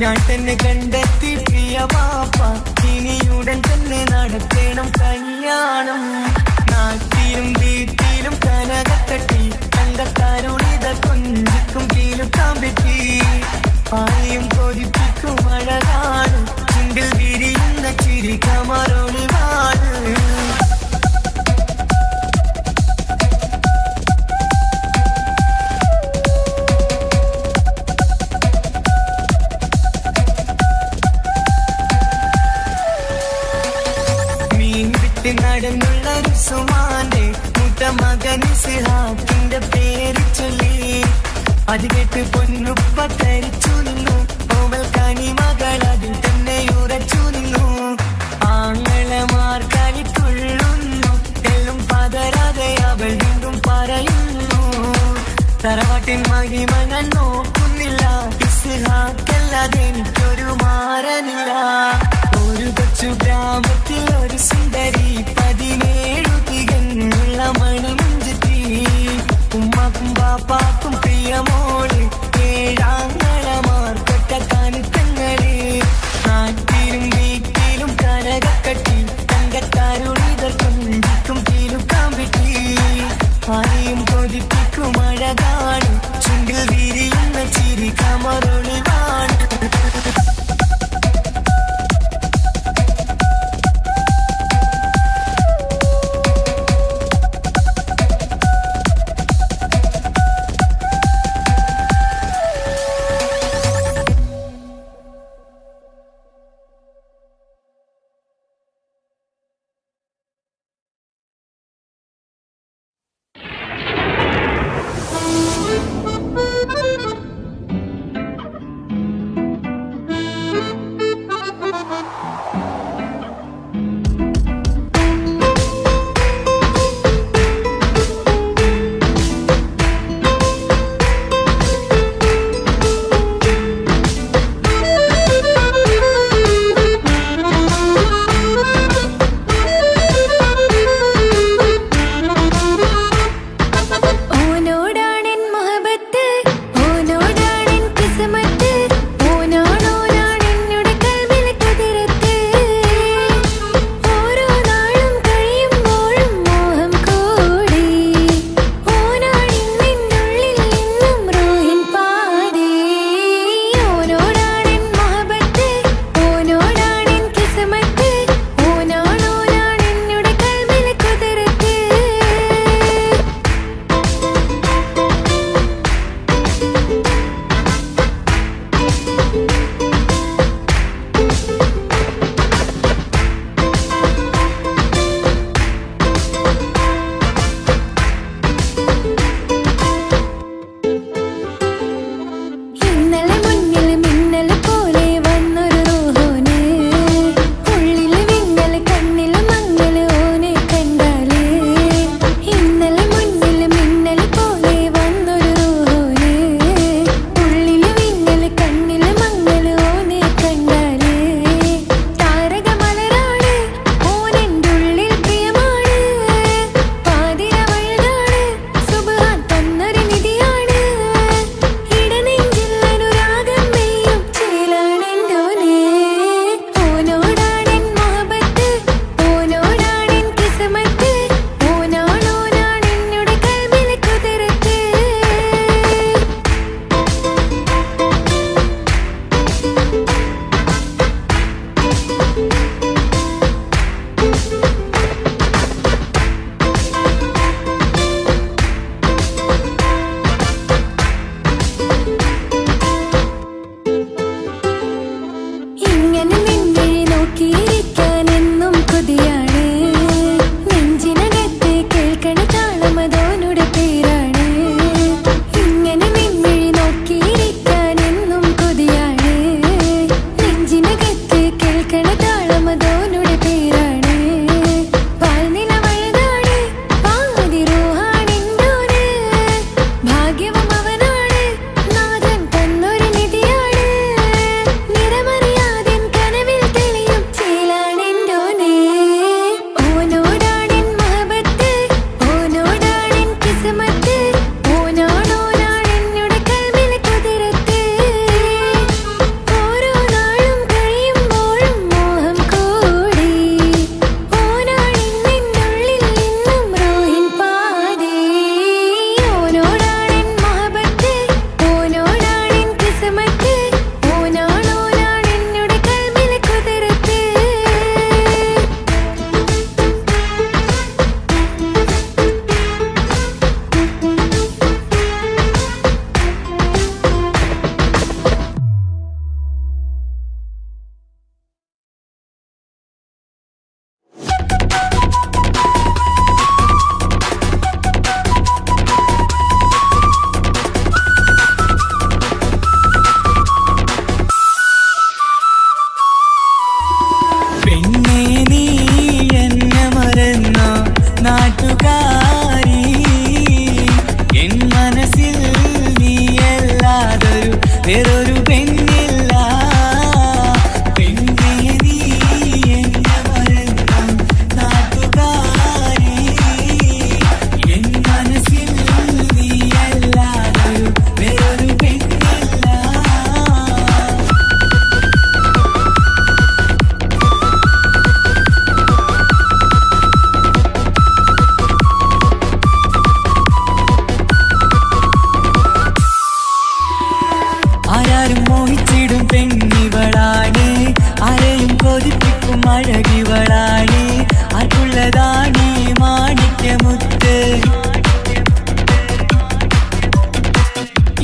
ഞാൻ തന്നെ കണ്ടെത്തി പ്രിയ പാപ്പ ഇനിയുടൻ തന്നെ നടത്തേണം കല്യാണം നാട്ടിലും വീട്ടിലും കനകത്തട്ടി തങ്കത്താരുണിത കുഞ്ചിക്കും കീലുക്കാമ്പെട്ടി ആരെയും കൊതിപ്പിക്കും അഴകാണ് ചുണ്ടിൽ വിരിയുന്ന ചിരി കമറൊളിവാണ് മീൻ വിട്ട് നടന്നുള്ള റുസുമാന്റെ മുട്ട മകൻ ഇസ്ഹാഖിന്റെ പേര് ചൊല്ലി അത് കേട്ട് പൊന്നുപ്പ ധരിച്ചു നിന്നു ഓവൽ കണി മകൾ അതിൽ തന്നെ ഉറച്ചു നിന്നു ആങ്ങളമാർ കളിക്കൊള്ളുന്നു എല്ലാം പതരാതെ അവൾ വീണ്ടും പറയുന്നു തറവാട്ടിൻ മഹിമ ഞാൻ നോക്കുന്നില്ല ഇസ്ഹാഖല്ലാതെ എനിക്കൊരു മാറനില്ല ഒരു കൊച്ചു ഗ്രാമത്തിൽ ഒരു സുന്ദരി 17 തികഞ്ഞുള്ള മണിമുഞ്ചത്തി ഉമ്മാക്കും ബാപ്പാക്കും പ്രിയമോള് ഏഴാങ്ങളമാർ കൊറ്റക്കാനിത്തങ്ങള് നാട്ടിലും വീട്ടിലും കനകക്കട്ടി തങ്കത്താരുണികൾ കുഞ്ചിക്കും കീലുക്കാമ്പെട്ടി ആരെയും കൊതിപ്പിക്കും അഴകാണ് ചുണ്ടിൽ വിരിയുന്ന ചിരി കമറൊളിവാണ്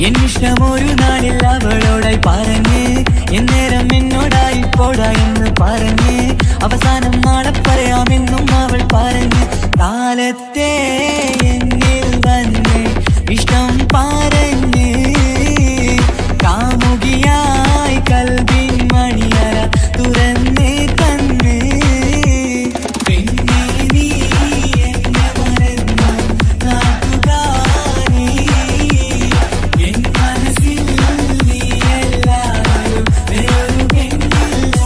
എന്നിഷ്ടം ഒരു നാളിൽ അവളോടായി പറഞ്ഞ് എന്നേരം എന്നോടായി പോടാ എന്ന് പറഞ്ഞ് അവസാനം നാളെ പറയാമെന്നും അവൾ പറഞ്ഞ് കാലത്തെ എന്നിൽ വന്ന് ഇഷ്ടം പറഞ്ഞ് കാമുകിയായി കൽവിൻ മണിയറ തുറന്ന് തന്ന് പിന്നെ നീ എന്നെ മറന്നു നാട്ടുകാരി എൻ മനസ്സിൽ നീ എല്ലാവരും വേറൊരു പെണ്ണില്ല.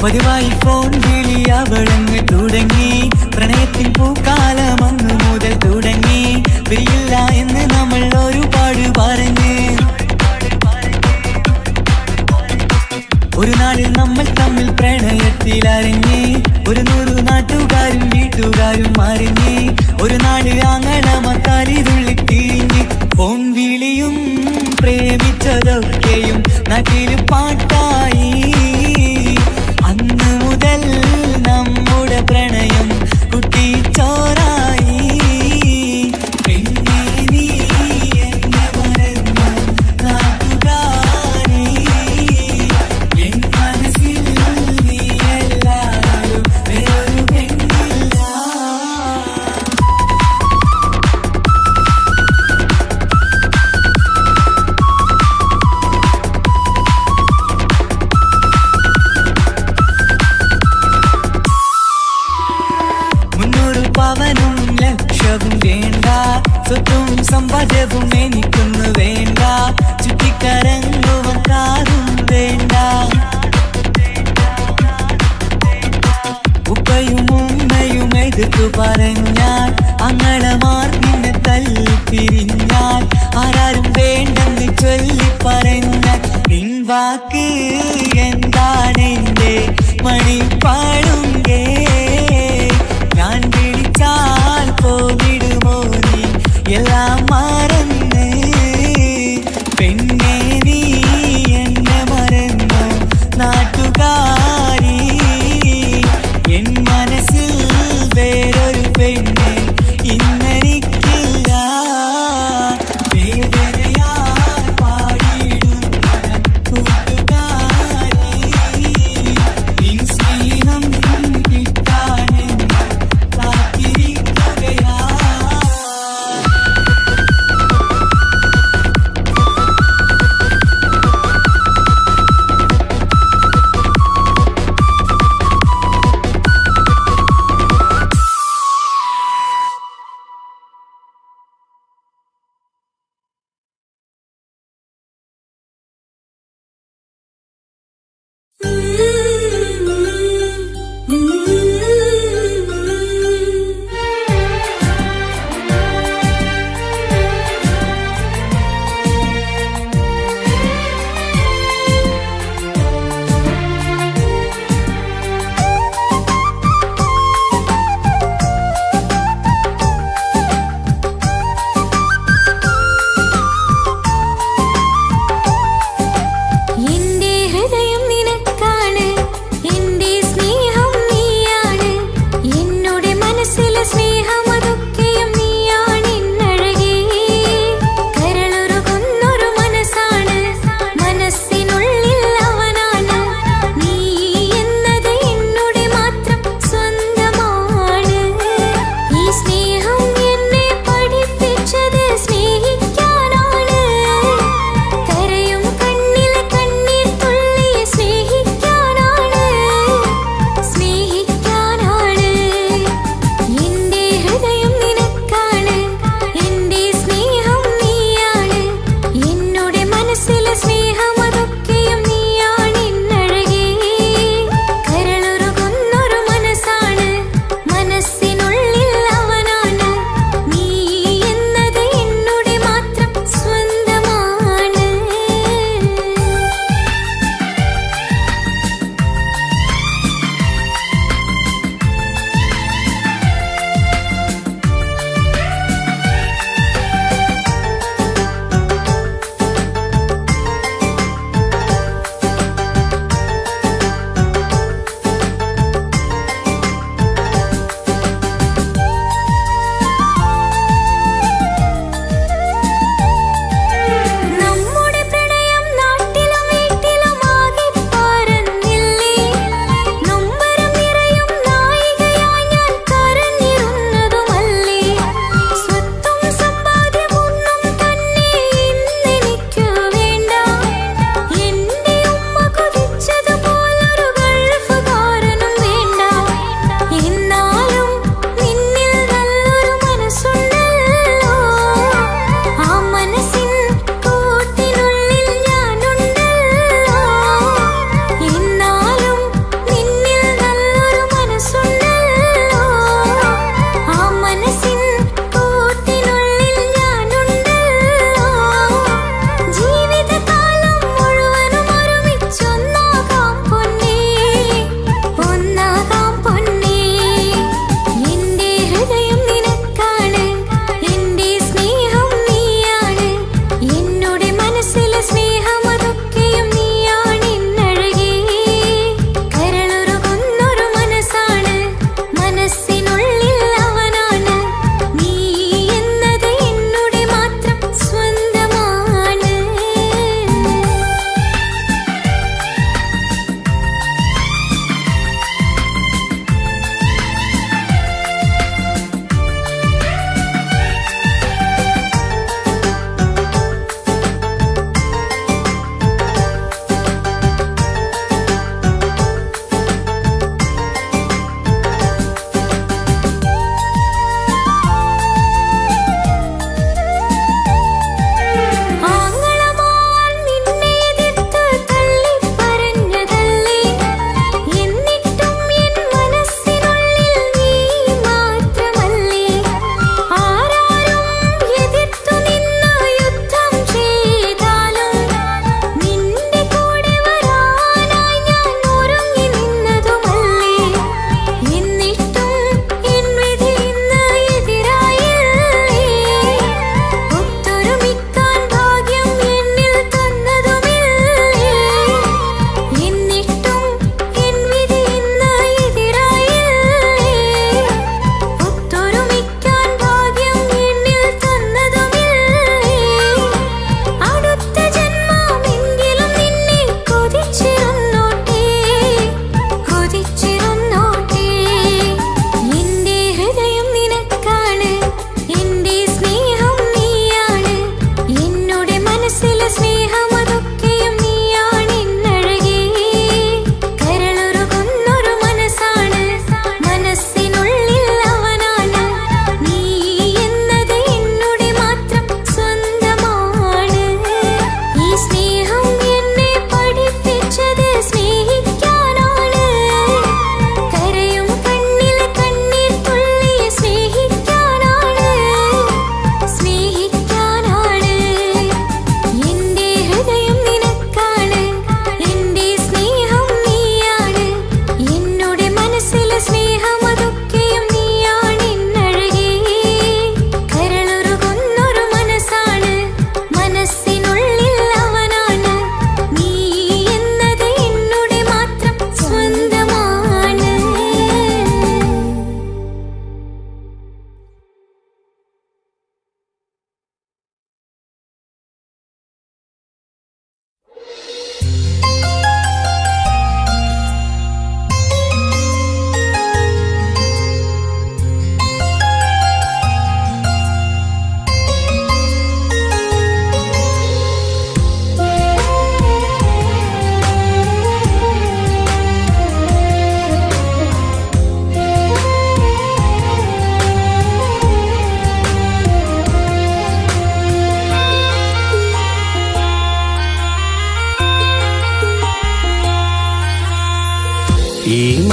പതിവായി ഫോൺ വിളി അവളങ്ങ് തുടങ്ങി പ്രണയത്തിൻ പൂക്കാലം അന്ന് മുതൽ തുടങ്ങി പിരിയില്ല എന്ന് നമ്മൾ ഒരുപാട് പറഞ്ഞ് ഒരു നാളിൽ നമ്മൾ തമ്മിൽ പ്രണയത്തിലറിഞ്ഞ് 100 നാട്ടുകാരും വീട്ടുകാരും അറിഞ്ഞ് ഒരു നാട് ആങ്ങളമത്താലിതുള്ളി തിരിഞ്ഞ് ഫോൺ വിളിയും പ്രേമിച്ചതൊക്കെയും നാട്ടിൽ പാട്ടായി അന്ന് മുതൽ നമ്മുടെ പ്രണയം കുട്ടിച്ചോറായി പിന്നെ നീ എന്നെ മറന്നു നാട്ടുകാരി എൻ മനസ്സിൽ നീ എല്ലാവരും വേറൊരു പെണ്ണില്ല. പവനും ലക്ഷവും വേണ്ട സ്വത്തും സമ്പാദ്യവും എനിക്കൊന്നു വേണ്ട ചുറ്റിക്കറങ്ങുവാൻ കാറും വേണ്ട ഉപ്പയും ഉമ്മയും എതിർത്തു പറഞ്ഞാൽ അങ്ങളമാർ നിന്നെ തല്ലി പിരിഞ്ഞാൽ ആരാരും വേണ്ടെന്ന് ചൊല്ലി പറഞ്ഞാൽ നിൻ വാക്ക് എന്താണെന്റെ മണിപ്പാടുങ്കേ ഞാൻ വിളിച്ചാൽ പോവിടുമോ നീ എല്ലാം മറന്ന് പെണ്ണെ നീ എന്നെ മറന്നു നാട്ടുകാരി എൻ മനസ്സിൽ വേറൊരു പെണ്ണ് ഇന്നെനിക്കില്ല വേദനയാൽ പാടിയിടുന്ന കൂട്ടുകാരി നിൻ സ്നേഹം കിട്ടാനെന്ന് കാത്തിരിക്കുകയാ.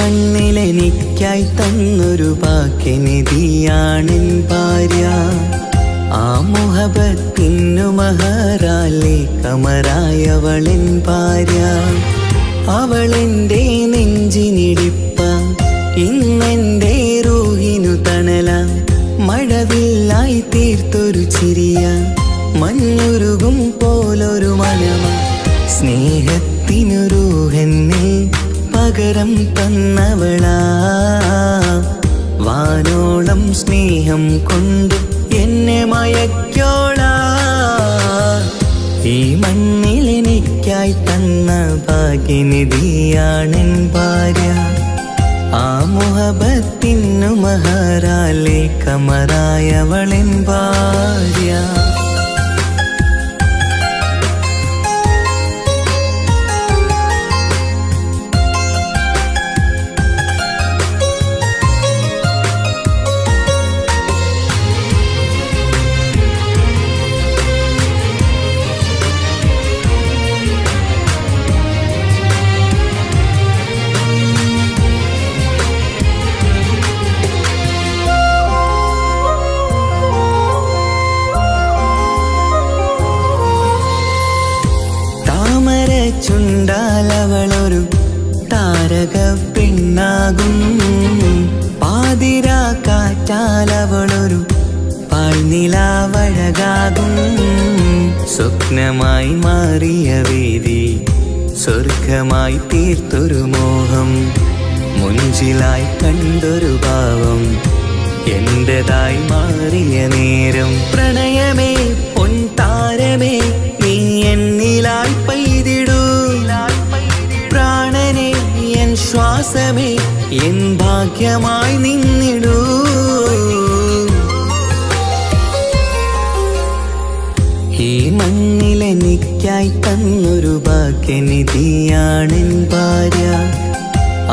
മണ്ണിലെനിക്കായി തന്നൊരു ഭാഗ്യനിധിയാണെൻ ഭാര്യ. ആ മുഹബത്തിനു മഹറാലെ കമറായവളെൻ ഭാര്യ. അവളെന്റെ നെഞ്ചിനിടിപ്പ, ഇന്നെന്റെ റൂഹിനു തണല. മഴവില്ലായി തീർത്തൊരു ചിരിയ, മഞ്ഞുരുകും പോലൊരു മനമ. സ്നേഹത്തിനു റൂഹെന്നെ പകരം തന്നവളാ. വാനോളം സ്നേഹം കൊണ്ട് എന്നെ മയക്കോളാ. ഈ മണ്ണിലെനിക്കായി തന്ന ഭാഗ്യനിധിയാണെൻ ഭാര്യ. ആ മുഹബത്തിനു മഹറാലെ കമറായവളെൻ ഭാര്യ. ചുണ്ടാലവളൊരു താരക പെണ്ണാകും. പാതിര കാറ്റാലവളൊരു പാൽനിലാവഴകാകും. സ്വപ്നമായി മാറിയ വേദി സ്വർഗമായി തീർത്തൊരു മോഹം. മുഞ്ചിലായി കണ്ടൊരു ഭാവം എന്റേതായി മാറിയ നേരം. പ്രണയമേ പൊൻതാരമേ നീ എന്നിലായി പെയ്തിടൂ. പ്രാണനെ എൻ ശ്വാസമേ എൻ ഭാഗ്യമായി നിന്നിടൂ. ഈ മണ്ണിലെനിക്കായി തന്നൊരു ഭാഗ്യനിധിയാണെൻ ഭാര്യ.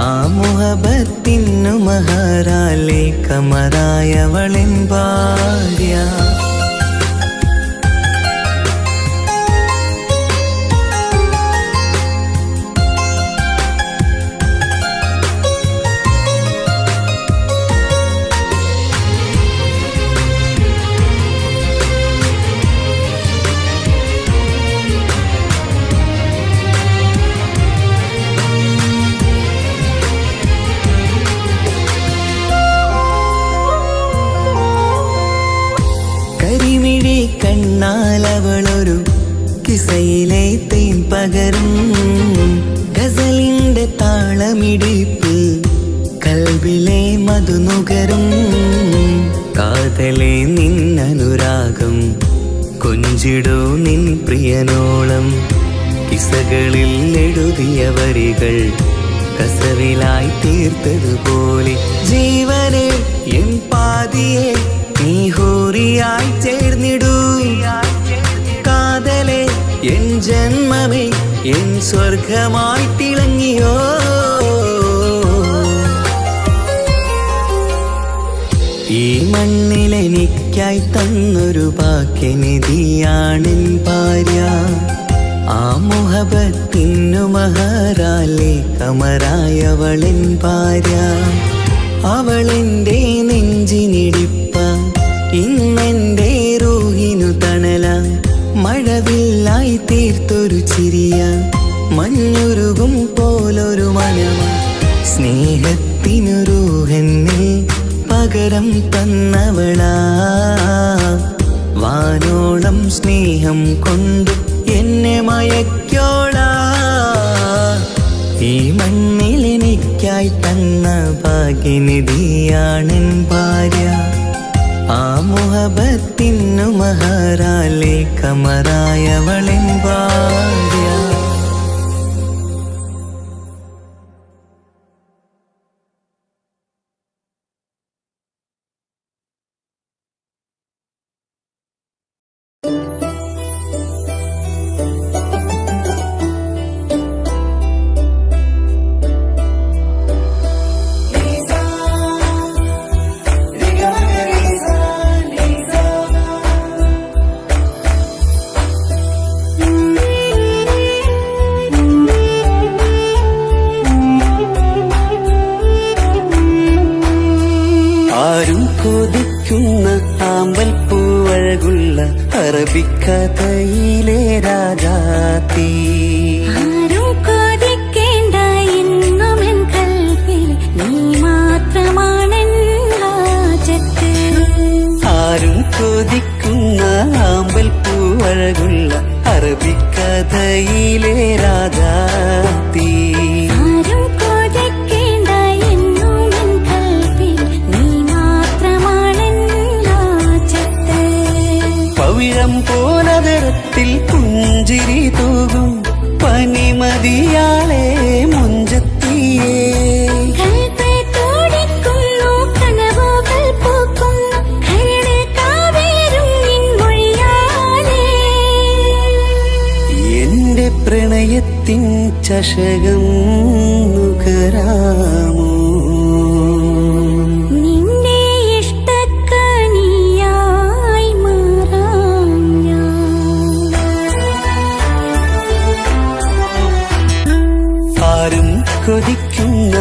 ആ മുഹബത്തിനു മഹറാലെ കമറായവളെൻ ഭാര്യ. കണ്ണാലവളൊരു കിസയിലെ തേൻ പകരും. ഗസലിന്റെ താളമിടിപ്പ് കൽബിലെ മധുനുകരും. കാതലെ നിന്നനുരാഗം കൊഞ്ചിടൂ നിൻ പ്രിയനോളം. കിസകളിൽ എഴുതിയ വരികൾ കസവിലായി തീർത്തതുപോലെ. ജീവനെ എൻ പാതിയെ നീ ഹൂറിയായി ചേർന്നിടൂ. കാതലെ എൻ ജന്മമേ എൻ സ്വർഗമായി തിളങ്ങിയോ. ഈ മണ്ണിലെനിക്കായി തന്നൊരു ഭാഗ്യനിധിയാണെൻ ഭാര്യ. ആ മുഹബത്തിനു മഹറാലെ കമറായവളെൻ ഭാര്യ. അവളെന്റെ നെഞ്ചിനിടിപ്പ, ഇന്നെന്റെ റൂഹിനു തണല. മഴവില്ലായി തീർത്തൊരു ചിരിയ, മഞ്ഞുരുകും പോലൊരു മനമ. സ്നേഹത്തിനു റൂഹെന്നെ പകരം തന്നവളാ. വാനോളം സ്നേഹം കൊണ്ട് എന്നെ മയക്കോളാ. ഈ മണ്ണിലെനിക്കായി തന്ന ഭാഗ്യനിധിയാണെൻ ഭാര്യ. ആ മുഹബത്തിനു മഹറാലെ കമറായവളെൻ ഭാര്യ. പൂവഴകുള്ള അറബിക്കഥയിലെ രാജാത്തി. ആരും കൊതിക്കേണ്ട എന്നുമെൻ കൽവിൽ നീ മാത്രമാണെൻ ഹാജത്ത്. ആരും കൊതിക്കുന്ന ആമ്പൽ പൂവഴകുള്ള അറബിക്കഥയിലെ രാജാത്തി. ആരും കൊതിക്കേണ്ട എന്നുമെൻ കൽവിൽ നീ മാത്രമാണെൻ ഹാജത്ത്. പവിഴം പോലതരത്തിൽ പുഞ്ചിരി തൂകും പനിമതിയാളെ മുഞ്ചത്തിയേ. കൽബ് തുടിക്കുന്നു, കനവുകൾ പൂക്കുന്നു, കരട് കാവേരും നിൻ മൊഴിയാലേ. എന്റെ പ്രണയത്തിൻ ചഷകം നുകരാമോ? നിന്റെ ഇഷ്ടക്കനിയായി മാറാം ഞാൻ. ആരും കൊതിക്കുന്ന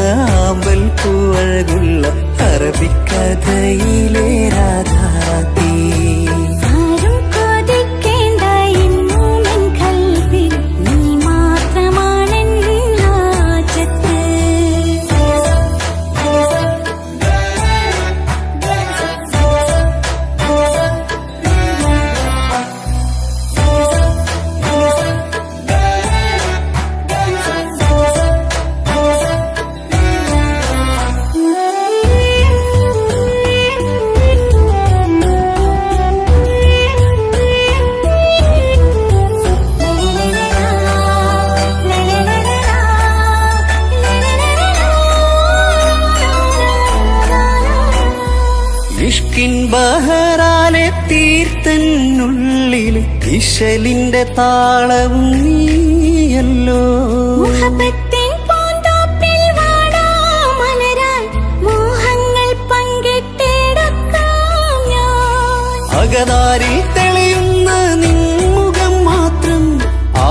ആമ്പൽ പൂവഴകുള്ള അറബിക്കഥയിലെ രാജാത്തി. ആരും കൊതിക്കേണ്ട എന്നുമെൻ കൽവിൽ നീ മാത്രമാണെൻ ഹാജത്ത്. ഇഷ്കിൻ ബഹറാലെ തീർത്തനുള്ളിൽ ഇശലിന്റെ താളവും നീയല്ലോ. മുഹബത്തിൻ പൂന്തോപ്പിൽ വാടാമലരായി മോഹങ്ങൾ പങ്കിട്ടെടുക്കാം ഞാൻ. അകതാരിൽ തെളിയുന്ന നിൻമുഖം മാത്രം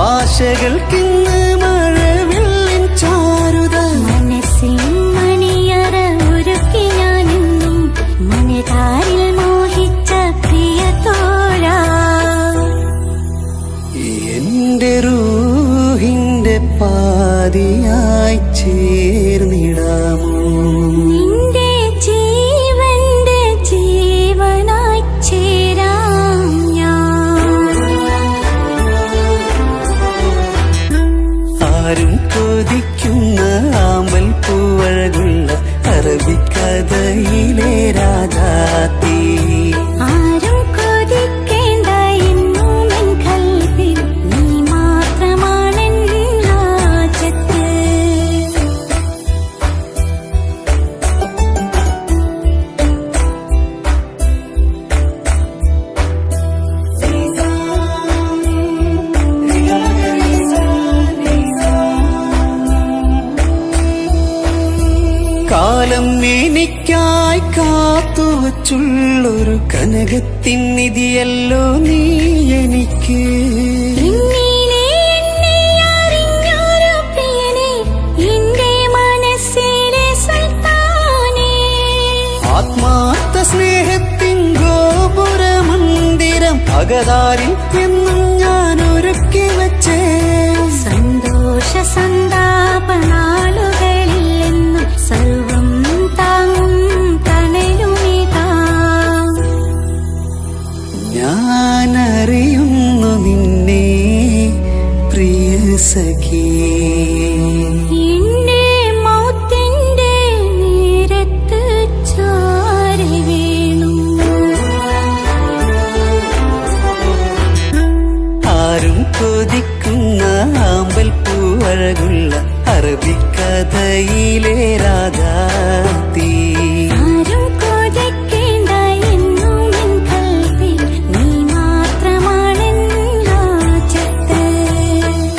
ആശകൾക്കിന്ന് മഴവില്ലിൻ ചാരുത. മനസ്സിൻ മണിയറ ഒരുക്കി ഞാനെന്നും മനതാരിൽ മോഹിച്ച പ്രിയ തോഴാ. എന്റെ റൂഹിന്റെ പാതിയായി ചേർന്നിടാമോ? നിന്റെ ജീവന്റെ ജീവനായി ചേരാം ഞാൻ. ആരും കൊതിക്കുന്ന ആമ്പൽ പൂവഴകുള്ള അറബിക്കഥയിലെ രാജാത്തി. ആരും കൊതിക്കേണ്ട എന്നുമെൻ കൽവിൽ നീ മാത്രമാണെൻ ഹാജത്ത്. കാലം എനിക്കായി കാത്തുവച്ചുള്ളൊരു കനകത്തിൻ നിധിയല്ലോ നീ എനിക്ക്. എന്നിലെ എന്നെ അറിഞ്ഞൊരു പ്രിയനെ, എന്റെ മനസ്സിലെ സുൽത്താനേ. ആത്മാർത്ഥ സ്നേഹത്തിൻ ഗോപുര മന്ദിരം അകതാരിൽ എന്നും ഞാൻ ഒരുക്കി വച്ചേ. സന്തോഷ സന്താപനാളുകളിൽ എന്നും സർവം താങ്ങും തണലുമിതാ. ഞാനറിയുന്നു നിന്നെ പ്രിയ സഖി. എന്റെ മൗത്തിന്റെ നേരത്ത് ചാരി വീണു. ആരും കൊതിക്കുന്ന ആമ്പൽ പൂവഴകുള്ള അറബിക്കഥയിലെ രാജാത്തി. ആരും കൊതിക്കേണ്ട എന്നുമെൻ കൽവിൽ നീ മാത്രമാണെൻ ഹാജത്ത്.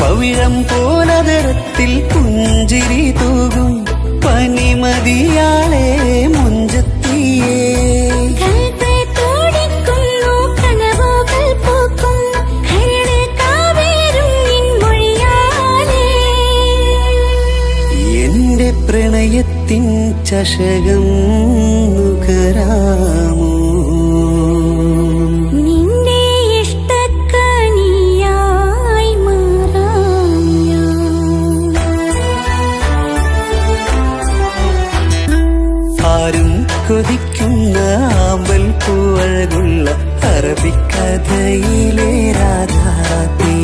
പവിഴം പോലതരത്തിൽ പുഞ്ചിരി തൂകും പനിമതിയാളെ മുഞ്ചത്തിയേ. കൽബ് തുടിക്കുന്നു, കനവുകൾ പൂക്കുന്നു, കരട് കാവേരും നിൻ മൊഴിയാലേ. എന്റെ പ്രണയത്തിൻ ചഷകം നുകരാമോ? നിൻ കൊതിക്കുന്ന ആമ്പൽ പൂവഴകുള്ള അറബിക്കഥയിലെ രാധാത്തി